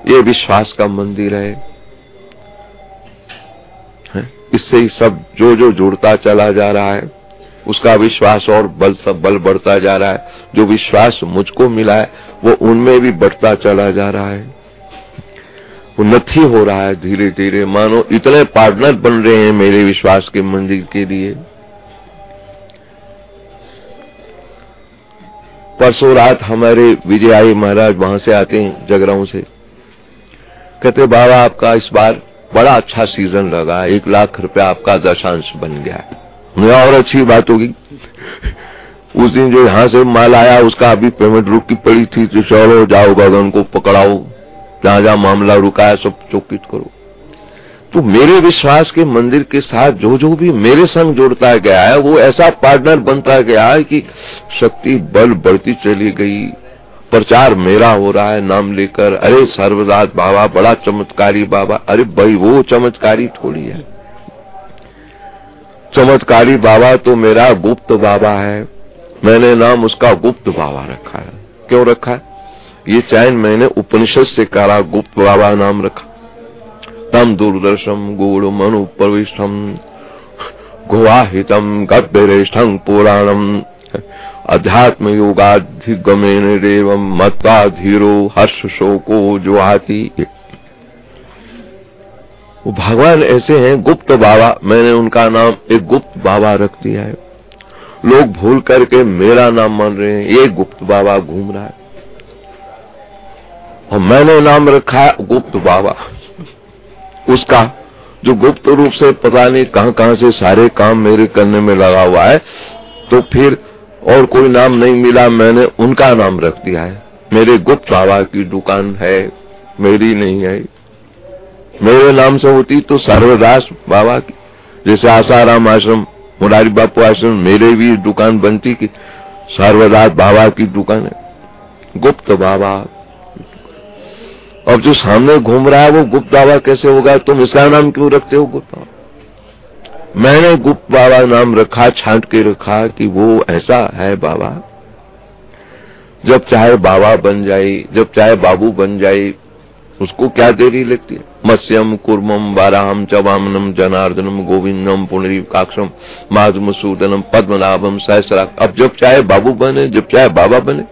ये विश्वास का मंदिर है। इससे ही सब जो जुड़ता चला जा रहा है उसका विश्वास और बल बढ़ता जा रहा है। जो विश्वास मुझको मिला है वो उनमें भी बढ़ता चला जा रहा है। उन्नति हो रहा है धीरे धीरे, मानो इतने पार्टनर बन रहे हैं मेरे विश्वास के मंदिर के लिए। परसों रात हमारे विजयाई महाराज वहां से आते हैं जगराऊं से, कहते बाबा आपका इस बार बड़ा अच्छा सीजन लगा, 1 लाख रुपया आपका दशांश बन गया है। और अच्छी बात होगी। उस दिन जो यहां से माल आया उसका अभी पेमेंट रुकी पड़ी थी, तो चलो जाओ गगन को पकड़ाओ, जहां जहां मामला रुका है सब चौकित करो। तो मेरे विश्वास के मंदिर के साथ जो भी मेरे संग जुड़ता गया है वो ऐसा पार्टनर बनता गया है कि शक्ति बल बढ़ती चली गई। प्रचार मेरा हो रहा है नाम लेकर, अरे सर्वदास बाबा बड़ा चमत्कारी बाबा। अरे भाई वो चमत्कारी थोड़ी है, चमत्कारी बाबा तो मेरा गुप्त बाबा है। मैंने नाम उसका गुप्त बाबा रखा है। क्यों रखा है? ये चयन मैंने उपनिषद से करा, गुप्त बाबा नाम रखा। तम दूरदर्शम गूढ़ मनु प्रविष्टम गुवाहितम गद्यरेष्ठं पुराणम अध्यात्म योगाधिगमेन देवम मत्वा धीरो हर्ष शोको जुहाति। वो भगवान ऐसे हैं गुप्त बाबा, मैंने उनका नाम एक गुप्त बाबा रख दिया है। लोग भूल करके मेरा नाम मान रहे हैं, ये गुप्त बाबा घूम रहा है और मैंने नाम रखा है गुप्त बाबा। उसका जो गुप्त रूप से पता नहीं कहां से सारे काम मेरे करने में लगा हुआ है, तो फिर और कोई नाम नहीं मिला, मैंने उनका नाम रख दिया है। मेरे गुप्त बाबा की दुकान है, मेरी नहीं है। मेरे नाम से होती तो सर्वदास बाबा की, जैसे आसाराम आश्रम मुरारी बापू आश्रम, मेरे भी दुकान बनती कि सर्वदास बाबा की दुकान है, गुप्त बाबा। अब जो सामने घूम रहा है वो गुप्त बाबा कैसे होगा? तुम इसका नाम क्यों रखते हो गुप्त बाबा? मैंने गुप्त बाबा नाम रखा, छांट के रखा कि वो ऐसा है बाबा, जब चाहे बाबा बन जाए, जब चाहे बाबू बन जाए, उसको क्या देरी लगती है। मत्स्यम कुर्मम वाराहम च वामनम जनार्दनम गोविंदम पुंडरीकाक्षम माधुमसूदनम पद्मनाभम सहस्रा। अब जब चाहे बाबू बने, जब चाहे बाबा बने,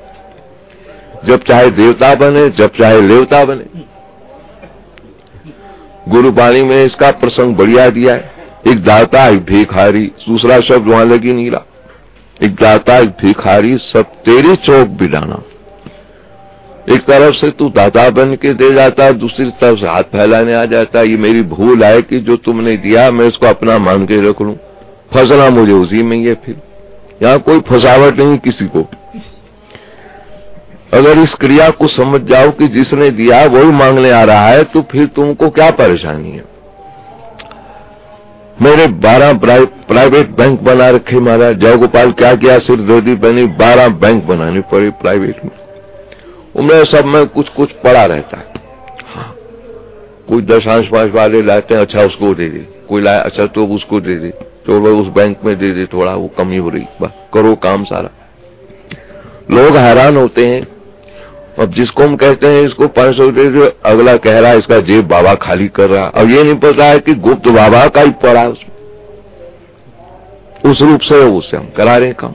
जब चाहे देवता बने, जब चाहे लेवता बने। गुरुबाणी में इसका प्रसंग बढ़िया दिया है। एक दाता एक भिखारी, दूसरा शब्द वहां लगी नीला। एक दाता एक भिखारी सब तेरी चौक बिडाना। एक तरफ से तू दाता बन के दे जाता, दूसरी तरफ से हाथ फैलाने आ जाता। ये मेरी भूल है कि जो तुमने दिया मैं इसको अपना मान के रख लूं। फंसना मुझे उसी में ही है। फिर यहाँ कोई फंसावट नहीं किसी को। अगर इस क्रिया को समझ जाओ कि जिसने दिया वही मांगने आ रहा है, तो फिर तुमको क्या परेशानी है। मेरे 12 प्राइवेट बैंक बना रखे महाराज। जयगोपाल क्या किया, सिरदर्दी बनी, 12 बैंक बनानी पड़ी प्राइवेट में। उनमें सब में कुछ कुछ पड़ा रहता है। हाँ, कोई 10.5 वाले लाते हैं, अच्छा उसको दे दे, कोई लाए अच्छा तो उसको दे दे, तो वो उस बैंक में दे दे, थोड़ा वो कमी हो रही, बस करो काम सारा। लोग हैरान होते हैं। अब जिसको हम कहते हैं इसको 500 दे दो, अगला कह रहा है इसका जेब बाबा खाली कर रहा। अब ये नहीं पता है कि गुप्त बाबा का ही पड़ा उसमें, उस रूप से उससे हम करा रहे हैं काम।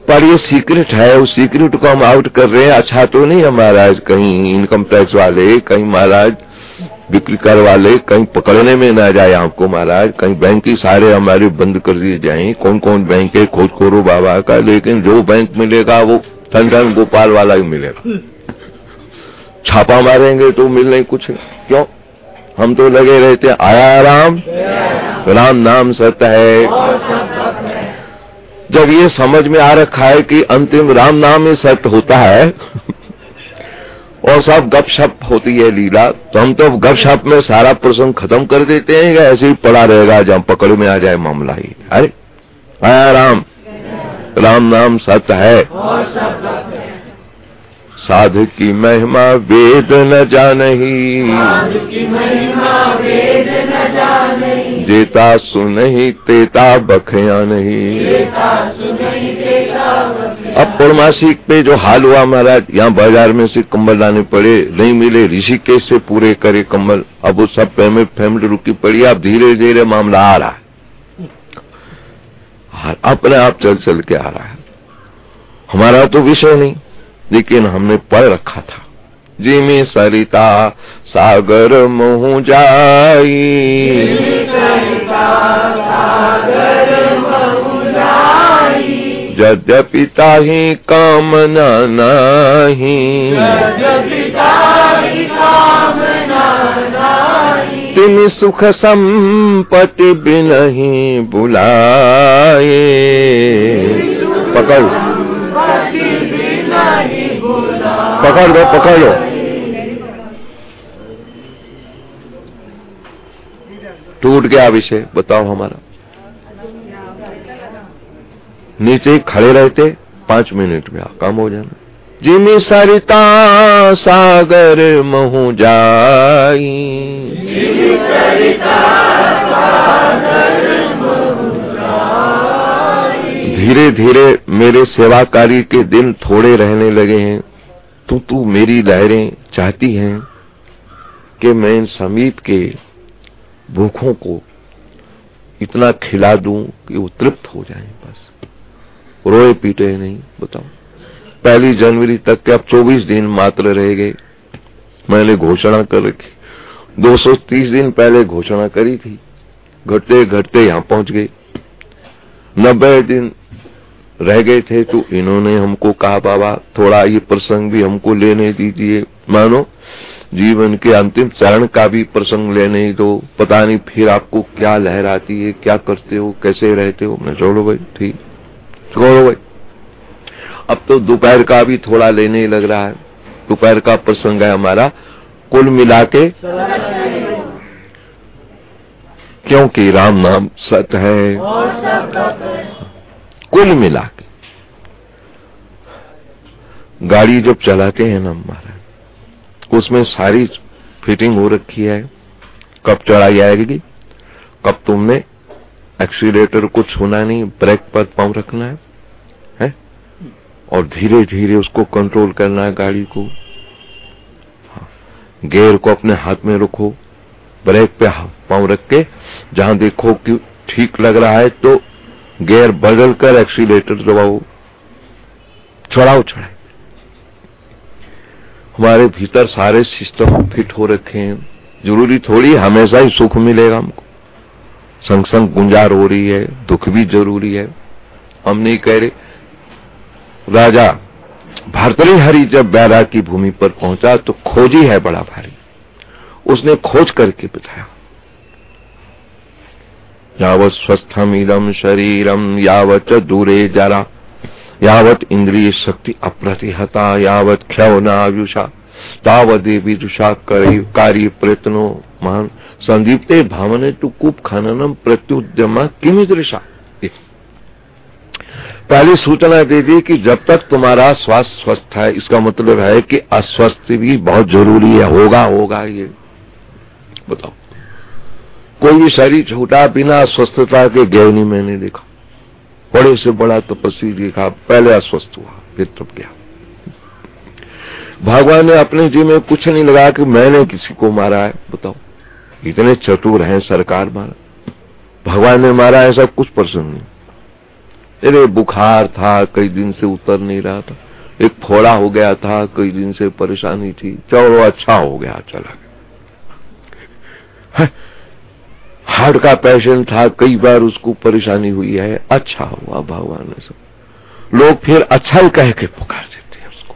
पर ये सीक्रेट है, उस सीक्रेट को हम आउट कर रहे हैं। अच्छा तो नहीं है महाराज, कहीं इनकम टैक्स वाले, कहीं महाराज बिक्री कर वाले कहीं पकड़ने में ना जाए आपको महाराज, कहीं बैंक ही सारे हमारे बंद कर दिए जाएं। कौन कौन बैंक है खोज करो बाबा का, लेकिन जो बैंक मिलेगा वो ठन गोपाल वाला ही मिलेगा। छापा मारेंगे तो मिल नहीं कुछ। क्यों? हम तो लगे रहते आया राम, राम नाम सत्य है। जब ये समझ में आ रखा है कि अंतिम राम नाम ही सत्य होता है और सब गपशप होती है लीला, तो हम तो गपशप में सारा प्रसंग खत्म कर देते हैं, या ऐसे ही पड़ा रहेगा जहां पकड़ में आ जाए मामला ही। अरे आया राम, राम नाम सत्य है। साधु की महिमा वेद न जानही, जेता सुनहि तेता बखया नहीं। अब पूर्णमासी पे जो हाल हुआ महाराज, यहाँ बाजार में से कंबल लाने पड़े, नहीं मिले, ऋषिकेश से पूरे करे कंबल। अब वो सब फैमिली रुकी पड़ी। अब धीरे धीरे मामला आ रहा है, अपने आप चल के आ रहा है। हमारा तो विषय नहीं, लेकिन हमने पढ़ रखा था। जिमी सरिता सागर मोह जाई, यद्यपि ताहि कामना नाही, तिनि सुख संपत्ति बिनहि बुलाए। पकड़ लो। टूट गया विषय, बताओ हमारा। नीचे खड़े रहते 5 मिनट में काम हो जाना। जिमी सरिता सागर महु जाई, धीरे धीरे मेरे सेवाकारी के दिन थोड़े रहने लगे हैं, तो तू मेरी लहरें चाहती हैं कि मैं इन समीप के भूखों को इतना खिला दूं कि वो तृप्त हो जाएं, बस रोए पीटे नहीं। बताओ, 1 जनवरी तक के अब 24 दिन मात्र रह गए। मैंने घोषणा कर रखी, 230 दिन पहले घोषणा करी थी, घटते घटते यहां पहुंच गए। 90 दिन रह गए थे, तो इन्होंने हमको कहा बाबा थोड़ा ये प्रसंग भी हमको लेने दीजिए, मानो जीवन के अंतिम चरण का भी प्रसंग लेने दो, पता नहीं फिर आपको क्या लहर आती है, क्या करते हो, कैसे रहते हो। मैं छोड़ो भाई, ठीक छोड़ो भाई। अब तो दोपहर का भी थोड़ा लेने ही लग रहा है। दोपहर का प्रसंग है हमारा कुल मिला के, क्योंकि राम नाम सत्य है। कुल मिला के गाड़ी जब चलाते हैं ना हमारा, उसमें सारी फिटिंग हो रखी है, कब चढ़ाई आएगी, कब तुमने एक्सीलेटर को छूना नहीं, ब्रेक पर पांव रखना है, और धीरे धीरे उसको कंट्रोल करना है गाड़ी को। हाँ, गियर को अपने हाथ में रखो, ब्रेक पे पांव रख के जहां देखो कि ठीक लग रहा है तो गियर बदल कर एक्सीलेटर दबाओ, चढ़ाओ। हमारे भीतर सारे सिस्टम फिट हो रखे हैं। जरूरी थोड़ी हमेशा ही सुख मिलेगा हमको, संग संग गुंजार हो रही है, दुख भी जरूरी है। हम नहीं कह रहे। राजा भर्तृहरि जब बैराग की भूमि पर पहुंचा तो खोजी है बड़ा भारी, उसने खोज करके बताया यावत् स्वस्थमिदं शरीरम यावत् च दूरे जरा यावत् इंद्रिय शक्ति अप्रतिहता यावत् क्षवनायुषा तावदे विदुषा कार्य प्रयत्नो महान संदीप्ते भावने तु कूप खननम प्रत्युद्यमा किमिदृशा। पहली सूचना दे दी कि जब तक तुम्हारा स्वास्थ्य स्वस्थ है, इसका मतलब है कि अस्वस्थ भी बहुत जरूरी है, होगा ये बताओ। कोई भी शरीर छोटा बिना अस्वस्थता के गहनी मैंने देखा, बड़े से बड़ा तपस्वी देखा, पहले अस्वस्थ हुआ फिर तब गया। भगवान ने अपने जी में कुछ नहीं लगा कि मैंने किसी को मारा है, बताओ। इतने चतुर हैं, सरकार मारा, भगवान ने मारा, ऐसा कुछ प्रसंग नहीं। अरे बुखार था, कई दिन से उतर नहीं रहा था, एक फोड़ा हो गया था, कई दिन से परेशानी थी, चलो अच्छा हो गया, चला गया। हार्ट का पेशेंट था, कई बार उसको परेशानी हुई है, अच्छा हुआ भगवान ने सब। लोग फिर अच्छा ही कह के पुकार देते हैं उसको।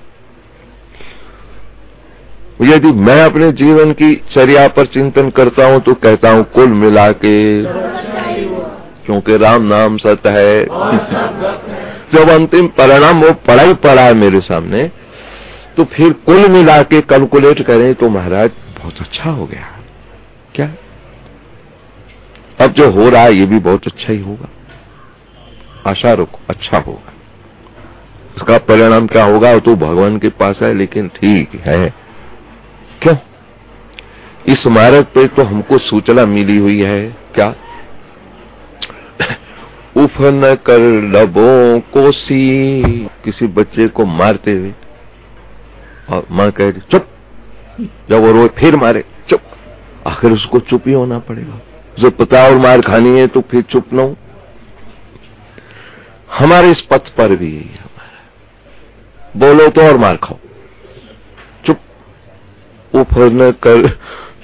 यदि मैं अपने जीवन की चर्या पर चिंतन करता हूं तो कहता हूं कुल मिला के, क्योंकि राम नाम सत्य है। जब अंतिम परिणाम वो पड़ा ही पड़ा है मेरे सामने, तो फिर कुल मिला के कैलकुलेट करें तो महाराज बहुत अच्छा हो गया। क्या अब जो हो रहा है ये भी बहुत अच्छा ही होगा, आशा रखो अच्छा होगा। इसका परिणाम क्या होगा वो तो भगवान के पास है, लेकिन ठीक है। क्यों? इस मार्ग पे तो हमको सूचना मिली हुई है, क्या? उफ न कर लबों को सी, किसी बच्चे को मारते हुए और मां कह रही चुप, जब वो रोए फिर मारे चुप, आखिर उसको चुप ही होना पड़ेगा। जो पता और मार खानी है तो फिर चुप न हो। हमारे इस पथ पर भी यही है, बोलो तो और मार खाओ, चुप। उफ न कर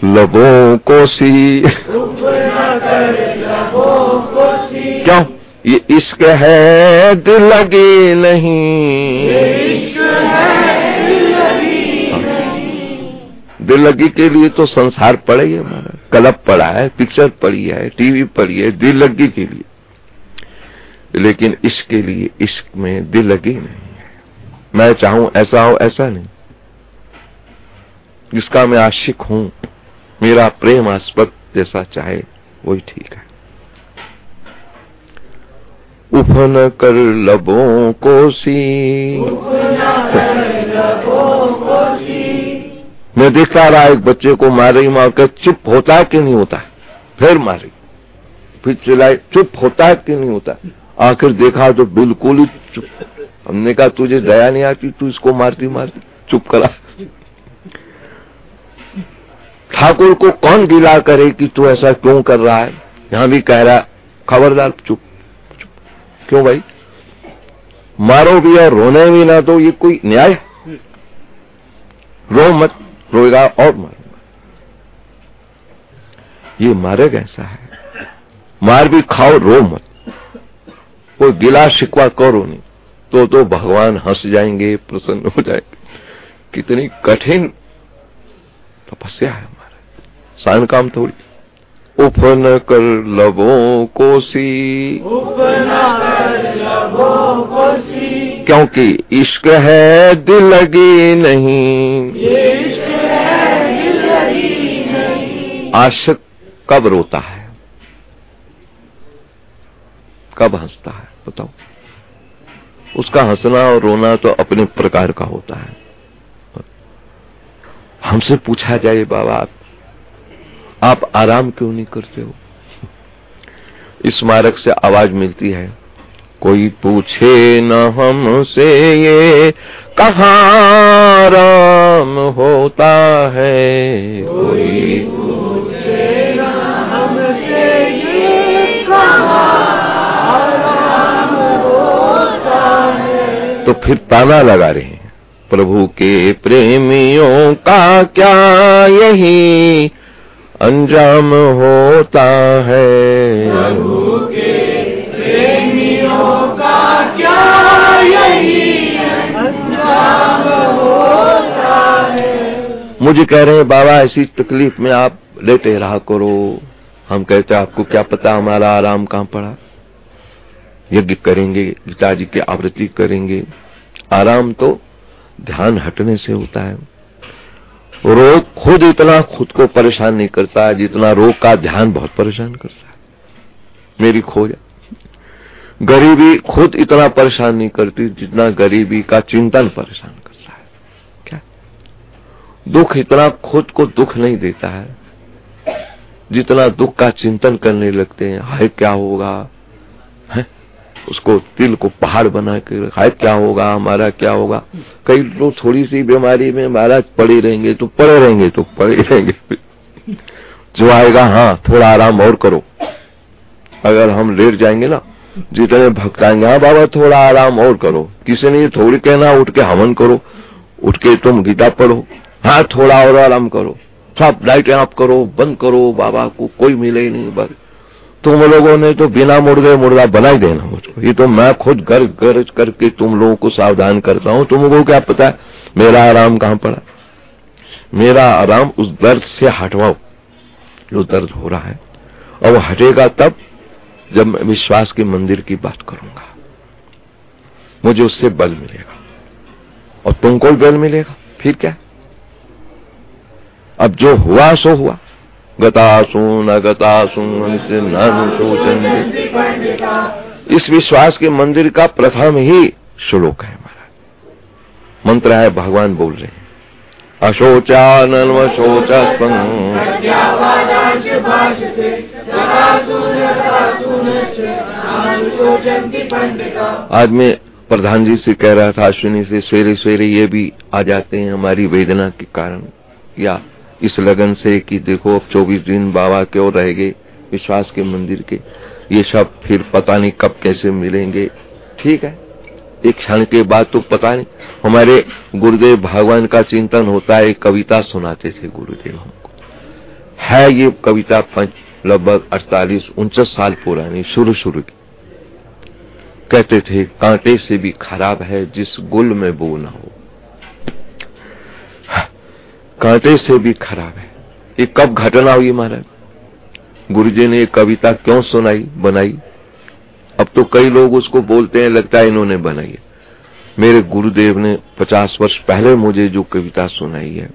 लबों को सी, क्यों? ये इश्क है दिल लगी नहीं, दिल लगी के लिए तो संसार पड़ा ही है हमारा, क्लब पड़ा है, पिक्चर पड़ी है, टीवी पड़ी है, दिल लगी के लिए। लेकिन इश्क के लिए, इश्क में दिल लगी नहीं है। मैं चाहूं ऐसा हो ऐसा नहीं, जिसका मैं आशिक हूं, मेरा प्रेमास्पद जैसा चाहे वही ठीक है। उफ न कर लबों को सी, मैं देखता रहा एक बच्चे को मार रही मार कर, चुप होता है कि नहीं होता है, फिर मारी, फिर चिल्लाई, चुप होता है कि नहीं होता। आखिर देखा तो बिल्कुल ही चुप। हमने कहा तुझे दया नहीं आती, तू इसको मारती मारती चुप करा। ठाकुर को कौन गिला करे कि तू ऐसा क्यों कर रहा है? यहां भी कह रहा खबरदार चुप चुप। क्यों भाई? मारो भी और रोने भी ना तो ये कोई न्याय? रो मत, रोएगा और मारूंगा। ये मार्ग ऐसा है, मार भी खाओ, रो मत, कोई गिला शिकवा करो नहीं, तो भगवान हंस जाएंगे, प्रसन्न हो जाएंगे। कितनी कठिन तपस्या है हमारा, सान काम थोड़ी। उफ न कर लबों को सी, क्योंकि इश्क है दिल लगी नहीं। आशिक कब रोता है, कब हंसता है बताओ? उसका हंसना और रोना तो अपने प्रकार का होता है। हमसे पूछा जाए बाबा आप आराम क्यों नहीं करते हो? इस मार्ग से आवाज मिलती है, कोई पूछे न हमसे ये कहाँ आराम होता है, कोई पूछे न हमसे ये कहाँ आराम होता है। तो फिर ताना लगा रहे हैं, प्रभु के प्रेमियों का क्या यही अंजाम होता है, प्रभु के प्रेमियों का क्या यही अंजाम होता है। मुझे कह रहे हैं बाबा ऐसी तकलीफ में आप लेटे रहा करो, हम कहते हैं आपको क्या पता हमारा आराम कहाँ पड़ा। यज्ञ करेंगे, गीता जी की आवृत्ति करेंगे, आराम तो ध्यान हटने से होता है। रोग खुद इतना खुद को परेशान नहीं करता है जितना रोग का ध्यान बहुत परेशान करता है। मेरी खोज, गरीबी खुद इतना परेशान नहीं करती जितना गरीबी का चिंतन परेशान करता है। क्या दुख इतना खुद को दुख नहीं देता है जितना दुख का चिंतन करने लगते हैं। हाय क्या होगा, है उसको दिल को पहाड़ बना के, हाय क्या होगा, हमारा क्या होगा। कई लोग थोड़ी सी बीमारी में महाराज पड़े रहेंगे तो पड़े रहेंगे तो पड़े रहेंगे, जो आएगा हाँ थोड़ा आराम और करो। अगर हम लेट जाएंगे ना, जितने भक्त आएंगे हाँ बाबा थोड़ा आराम और करो, किसी ने थोड़ी कहना उठ के हवन करो, उठ के तुम गीता पढ़ो, हाँ थोड़ा और आराम करो, सब लाइटें ऑफ करो, बंद करो, बाबा को कोई मिले ही नहीं। बस तुम लोगों ने तो बिना मुर्दा बना ही देना मुझको। ये तो मैं खुद गरज करके तुम लोगों को सावधान करता हूँ। तुमको क्या पता है मेरा आराम कहाँ पड़ा। मेरा आराम उस दर्द से हटवाओ जो दर्द हो रहा है, और वो हटेगा तब जब मैं विश्वास के मंदिर की बात करूंगा। मुझे उससे बल मिलेगा और तुमको भी बल मिलेगा। फिर क्या, अब जो हुआ सो हुआ। गतासून अगतासून से न शोचन्ते, इस विश्वास के मंदिर का प्रथम ही श्लोक है हमारा, मंत्र है, भगवान बोल रहे हैं अशोचानन्वशोचस्वं। आज मैं प्रधान जी से कह रहा था, अश्विनी से, सवेरे सवेरे ये भी आ जाते हैं हमारी वेदना के कारण या इस लगन से कि देखो अब 24 दिन बाबा क्यों रहेंगे विश्वास के मंदिर के, ये सब फिर पता नहीं कब कैसे मिलेंगे। ठीक है, एक क्षण के बाद तो पता नहीं। हमारे गुरुदेव भगवान का चिंतन होता है, कविता सुनाते थे गुरुदेव हमको। है ये कविता लगभग 48-49 साल पुरानी, शुरू की। कहते थे कांटे से भी खराब है जिस गुल में बो ना हो। कांटे से भी खराब है। ये कब घटना हुई महाराज? गुरुजी ने ये कविता क्यों सुनाई बनाई? अब तो कई लोग उसको बोलते हैं लगता है इन्होंने बनाई है। मेरे गुरुदेव ने 50 वर्ष पहले मुझे जो कविता सुनाई है,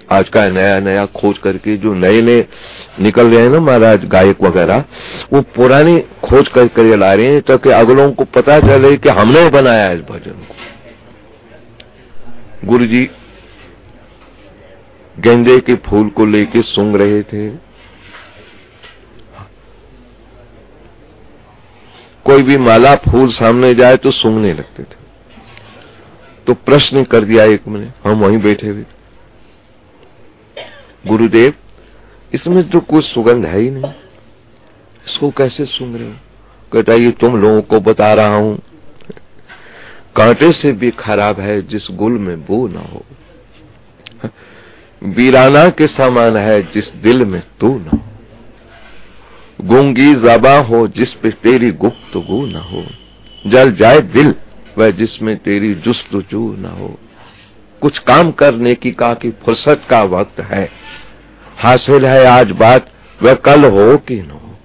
आज का नया खोज करके जो नए निकल रहे हैं ना महाराज गायक वगैरह, वो पुरानी खोज करके ला रहे हैं ताकि अगलों को पता चले कि हमने बनाया इस भजन को। गुरुजी गेंदे के फूल को लेके सूंघ रहे थे। कोई भी माला फूल सामने जाए तो सूंघने लगते थे। तो प्रश्न कर दिया एक मैंने, हम वहीं बैठे हुए, गुरुदेव इसमें तो कुछ सुगंध है ही नहीं, इसको कैसे सूंघ रहे हो? कहता ये तुम लोगों को बता रहा हूं, कांटे से भी खराब है जिस गुल में बो ना हो, वीराना के समान है जिस दिल में तू न हो, गूंगी ज़बां हो जिस पे तेरी गुफ्तगू न हो, जल जाए दिल वह जिसमें तेरी जुस्तजू न हो। कुछ काम करने की फुर्सत का वक्त है, हासिल है आज बात वह कल हो कि न हो।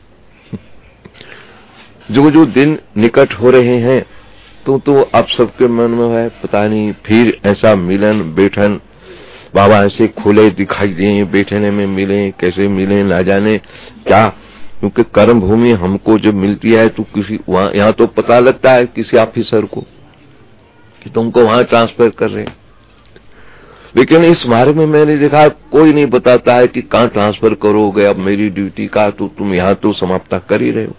जो दिन निकट हो रहे हैं तो अब सबके मन में है पता नहीं फिर ऐसा मिलन बैठन बाबा ऐसे खुले दिखाई दें, बैठने में मिले, कैसे मिले ना जाने क्या। क्योंकि कर्म भूमि हमको जब मिलती है तो किसी वहां यहाँ तो पता लगता है किसी ऑफिसर को कि तुमको वहां ट्रांसफर कर रहे हैं, लेकिन इस मार्ग में मैंने देखा कोई नहीं बताता है कि कहाँ ट्रांसफर करोगे अब मेरी ड्यूटी का, तो तुम यहाँ तो समाप्त कर ही रहे हो।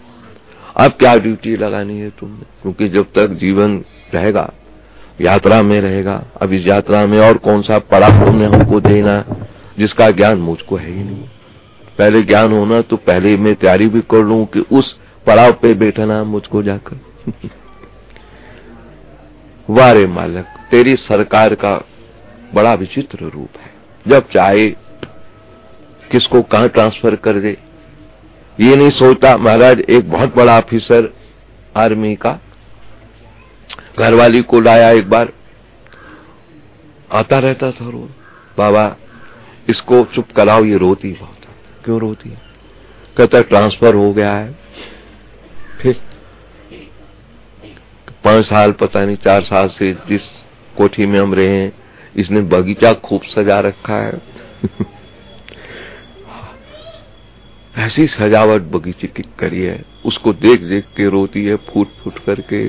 अब क्या ड्यूटी लगानी है तुमने? क्योंकि जब तक जीवन रहेगा यात्रा में रहेगा। अब इस यात्रा में और कौन सा पड़ाव तुमने हमको देना जिसका ज्ञान मुझको है ही नहीं। पहले ज्ञान होना तो पहले मैं तैयारी भी कर लूं कि उस पड़ाव पे बैठना मुझको जाकर। वारे मालक तेरी सरकार का बड़ा विचित्र रूप है, जब चाहे किसको कहां ट्रांसफर कर दे ये नहीं सोचता। महाराज एक बहुत बड़ा ऑफिसर आर्मी का घरवाली को लाया, एक बार आता रहता था रोज, बाबा इसको चुप कराओ ये रोती बहुत है। क्यों रोती है? कहता ट्रांसफर हो गया है। फिर 5 साल पता नहीं 4 साल से जिस कोठी में हम रहे हैं इसने बगीचा खूब सजा रखा है। ऐसी सजावट बगीचे की करी है, उसको देख देख के रोती है फूट फूट करके,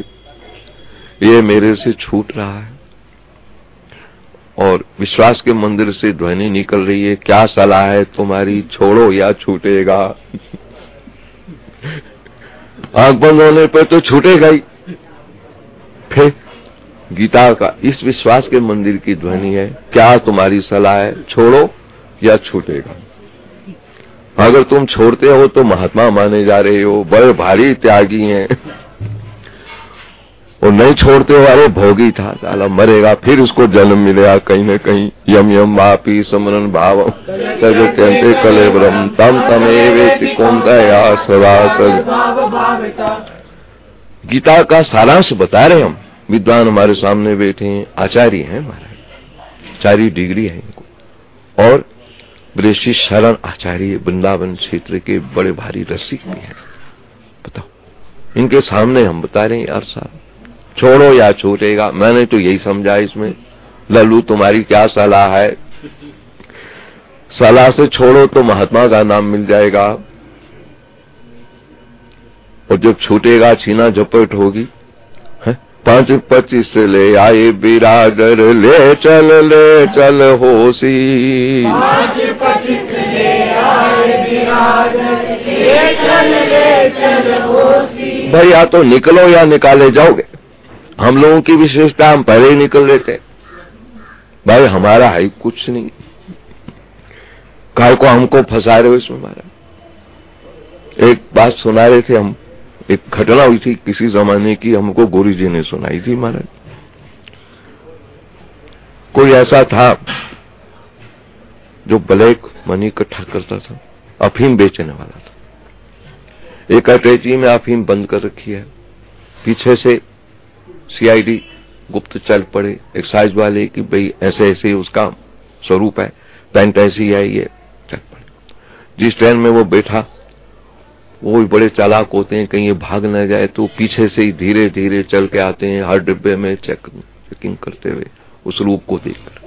ये मेरे से छूट रहा है। और विश्वास के मंदिर से ध्वनि निकल रही है, क्या सलाह है तुम्हारी, छोड़ो या छूटेगा। आंख बंद होने पर तो छूटेगा ही। फिर गीता का इस विश्वास के मंदिर की ध्वनि है, क्या तुम्हारी सलाह है, छोड़ो या छूटेगा। अगर तुम छोड़ते हो तो महात्मा माने जा रहे हो, बड़े भारी त्यागी हैं, और नहीं छोड़ते हो अरे भोगी था, साला मरेगा फिर उसको जन्म मिलेगा कहीं न कहीं। यम यम वापी समरण भावम तजत्यंते कलेवरम तम तमेवेति कौन्तेया सदा तद। गीता का सारांश बता रहे हम, विद्वान हमारे सामने बैठे हैं, आचार्य हैं महाराज, आचार्य डिग्री है इनको, और ब्रह्मश्री शरण आचार्य वृंदावन क्षेत्र के बड़े भारी रसिक भी हैं। बताओ इनके सामने हम बता रहे हैं यार साहब छोड़ो या छूटेगा। मैंने तो यही समझा इसमें, लल्लू तुम्हारी क्या सलाह है, सलाह से छोड़ो तो महात्मा का नाम मिल जाएगा, और जब छूटेगा छीना झपट होगी। 5-25 से ले आए बिरादर, ले चल होसी। 5-25 ले आए बिरादर, ले चल होसी। भाई या तो निकलो या निकाले जाओगे। हम लोगों की विशेषता हम पहले ही निकल लेते हैं, भाई हमारा है कुछ नहीं, काय को हमको फंसा रहे हो इसमें। हमारा एक बात सुना रहे थे हम, एक घटना हुई थी किसी जमाने की, हमको गुरु जी ने सुनाई थी महाराज। कोई ऐसा था जो ब्लैक मनी इकट्ठा करता था, अफीम बेचने वाला था। एक अटैची में अफीम बंद कर रखी है, पीछे से सीआईडी गुप्त चल पड़े एक्साइज वाले कि भाई ऐसे ऐसे उसका स्वरूप है, पैंट ऐसी है, ये चल पड़े। जिस ट्रेन में वो बैठा वो भी बड़े चालाक होते हैं, कहीं ये भाग न जाए तो पीछे से ही धीरे धीरे चल के आते हैं, हर डिब्बे में चेकिंग करते हुए उस रूप को देखकर,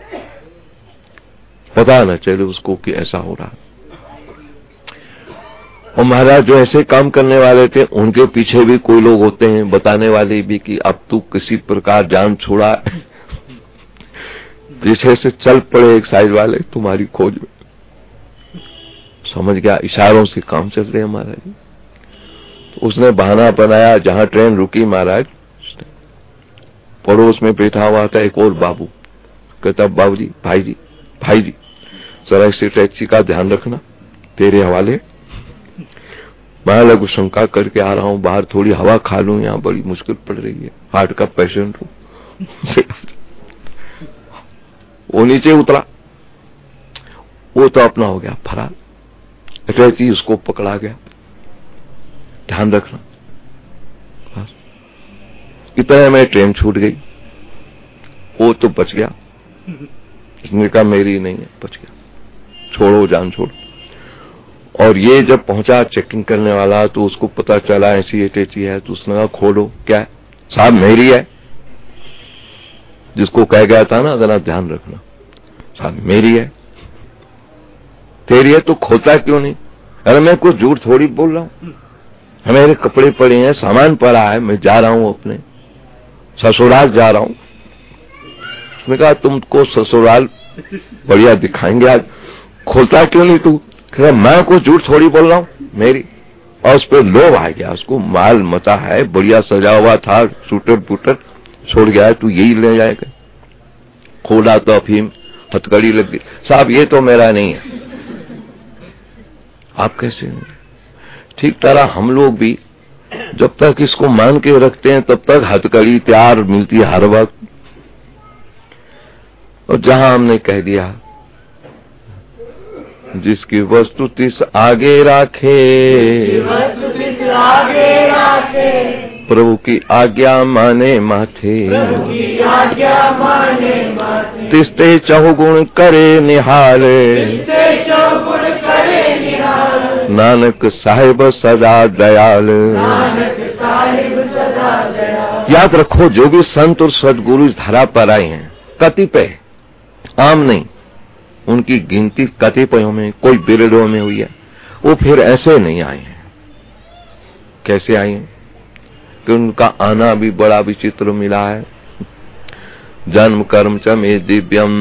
पता न चले उसको कि ऐसा हो रहा। और महाराज जो ऐसे काम करने वाले थे उनके पीछे भी कोई लोग होते हैं बताने वाले भी कि अब तू किसी प्रकार जान छोड़ा, पीछे से चल पड़े एक्साइज वाले तुम्हारी खोज में। समझ गया, इशारों से काम चल रहे हैं महाराज। तो उसने बहाना बनाया, जहां ट्रेन रुकी महाराज पड़ोस में बैठा हुआ था एक और बाबू, कहता बाबूजी भाई जी जरा इस टैक्सी का ध्यान रखना, तेरे हवाले। मैं लगू शंका करके आ रहा हूं, बाहर थोड़ी हवा खा लूं, यहाँ बड़ी मुश्किल पड़ रही है, हार्ट का पेशेंट हूं। वो नीचे उतरा, वो तो अपना हो गया फरार, अटैची उसको पकड़ा गया। ध्यान रखना, इतने में ट्रेन छूट गई, वो तो बच गया, उसने कहा मेरी नहीं है, बच गया, छोड़ो जान छोड़ो। और ये जब पहुंचा चेकिंग करने वाला तो उसको पता चला ऐसी अटैची है, तो उसने कहा खोलो, क्या है साहब मेरी है, जिसको कह गया था ना जरा ध्यान रखना, साहब मेरी है, तेरी है तो खोता क्यों नहीं। अरे मैं कुछ झूठ थोड़ी बोल रहा हूं, मेरे कपड़े पड़े हैं, सामान पड़ा है, मैं जा रहा हूं अपने ससुराल जा रहा हूं। उसने कहा तुमको ससुराल बढ़िया दिखाएंगे आज, खोलता क्यों नहीं तू। कह मैं कुछ झूठ थोड़ी बोल रहा हूं मेरी। और उस पर लोभ आ गया, उसको माल मता है, बढ़िया सजा हुआ था, सूटर बूटर छोड़ गया है, तू यही ले जाएगा। खोला तो अफीम, हथकड़ी लग गई, साहब ये तो मेरा नहीं है। आप कैसे नहीं? ठीक तरह हम लोग भी जब तक इसको मान के रखते हैं तब तक हथकड़ी तैयार मिलती है हर वक्त, और जहां हमने कह दिया जिसकी वस्तु तिस आगे राखे, प्रभु की आज्ञा माने माथे, तिस्ते चहुगुण करे निहाल, नानक साहिब सदा दयाल। याद रखो, जो भी संत और सदगुरु इस धरा पर आए हैं, कतिपय, आम नहीं, उनकी गिनती कतिपयों में, कोई बिरड़ों में हुई है, वो फिर ऐसे नहीं आए हैं। कैसे आए हैं? कि उनका आना भी बड़ा विचित्र मिला है। जन्म कर्म च मे दिव्यम,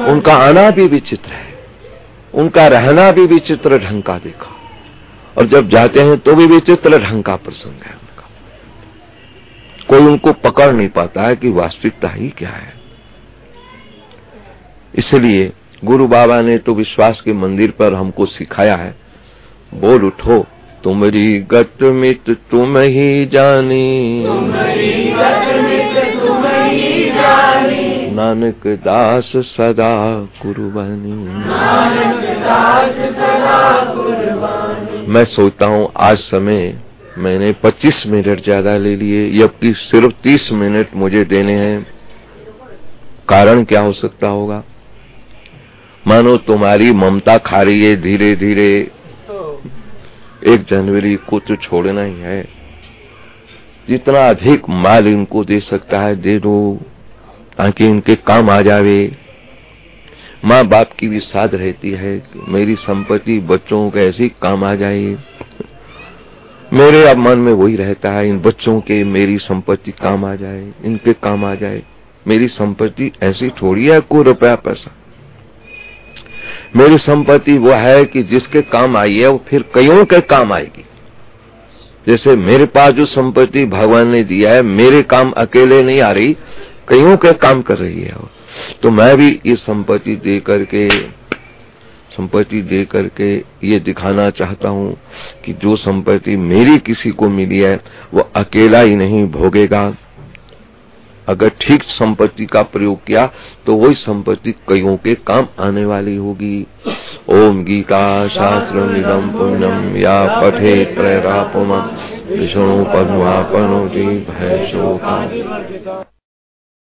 उनका आना भी विचित्र है, उनका रहना भी विचित्र ढंग का देखा, और जब जाते हैं तो भी विचित्र ढंग का प्रसंग है उनका। कोई उनको पकड़ नहीं पाता है कि वास्तविकता ही क्या है। इसलिए गुरु बाबा ने तो विश्वास के मंदिर पर हमको सिखाया है, बोल उठो तुम्हारी गत मित तुम ही जानी, नानक दास सदा कुर्बानी। मैं सोचता हूँ आज समय मैंने 25 मिनट ज्यादा ले लिए, जबकि सिर्फ 30 मिनट मुझे देने हैं। कारण क्या हो सकता होगा? मानो तुम्हारी ममता खा रही है धीरे धीरे। 1 जनवरी को तो छोड़ना ही है। जितना अधिक माल इनको दे सकता है दे दो, ताकि इनके काम आ जावे। माँ बाप की भी साध रहती है कि मेरी संपत्ति बच्चों के ऐसे काम आ जाए। मेरे अब मन में वही रहता है, इन बच्चों के मेरी संपत्ति काम आ जाए, इनके काम आ जाए। मेरी संपत्ति ऐसी थोड़ी है कोई रुपया पैसा। मेरी संपत्ति वो है कि जिसके काम आई है वो फिर कईयों के काम आएगी। जैसे मेरे पास जो संपत्ति भगवान ने दिया है, मेरे काम अकेले नहीं आ रही, कईयों के काम कर रही है। तो मैं भी ये संपत्ति दे करके ये दिखाना चाहता हूँ कि जो संपत्ति मेरी किसी को मिली है वो अकेला ही नहीं भोगेगा। अगर ठीक संपत्ति का प्रयोग किया तो वही संपत्ति कईयों के काम आने वाली होगी। ओम गीता शास्त्रमिदं पुण्यम या पठेत् त्रैरापमं विष्णु पद्मापनो जी भय शोका।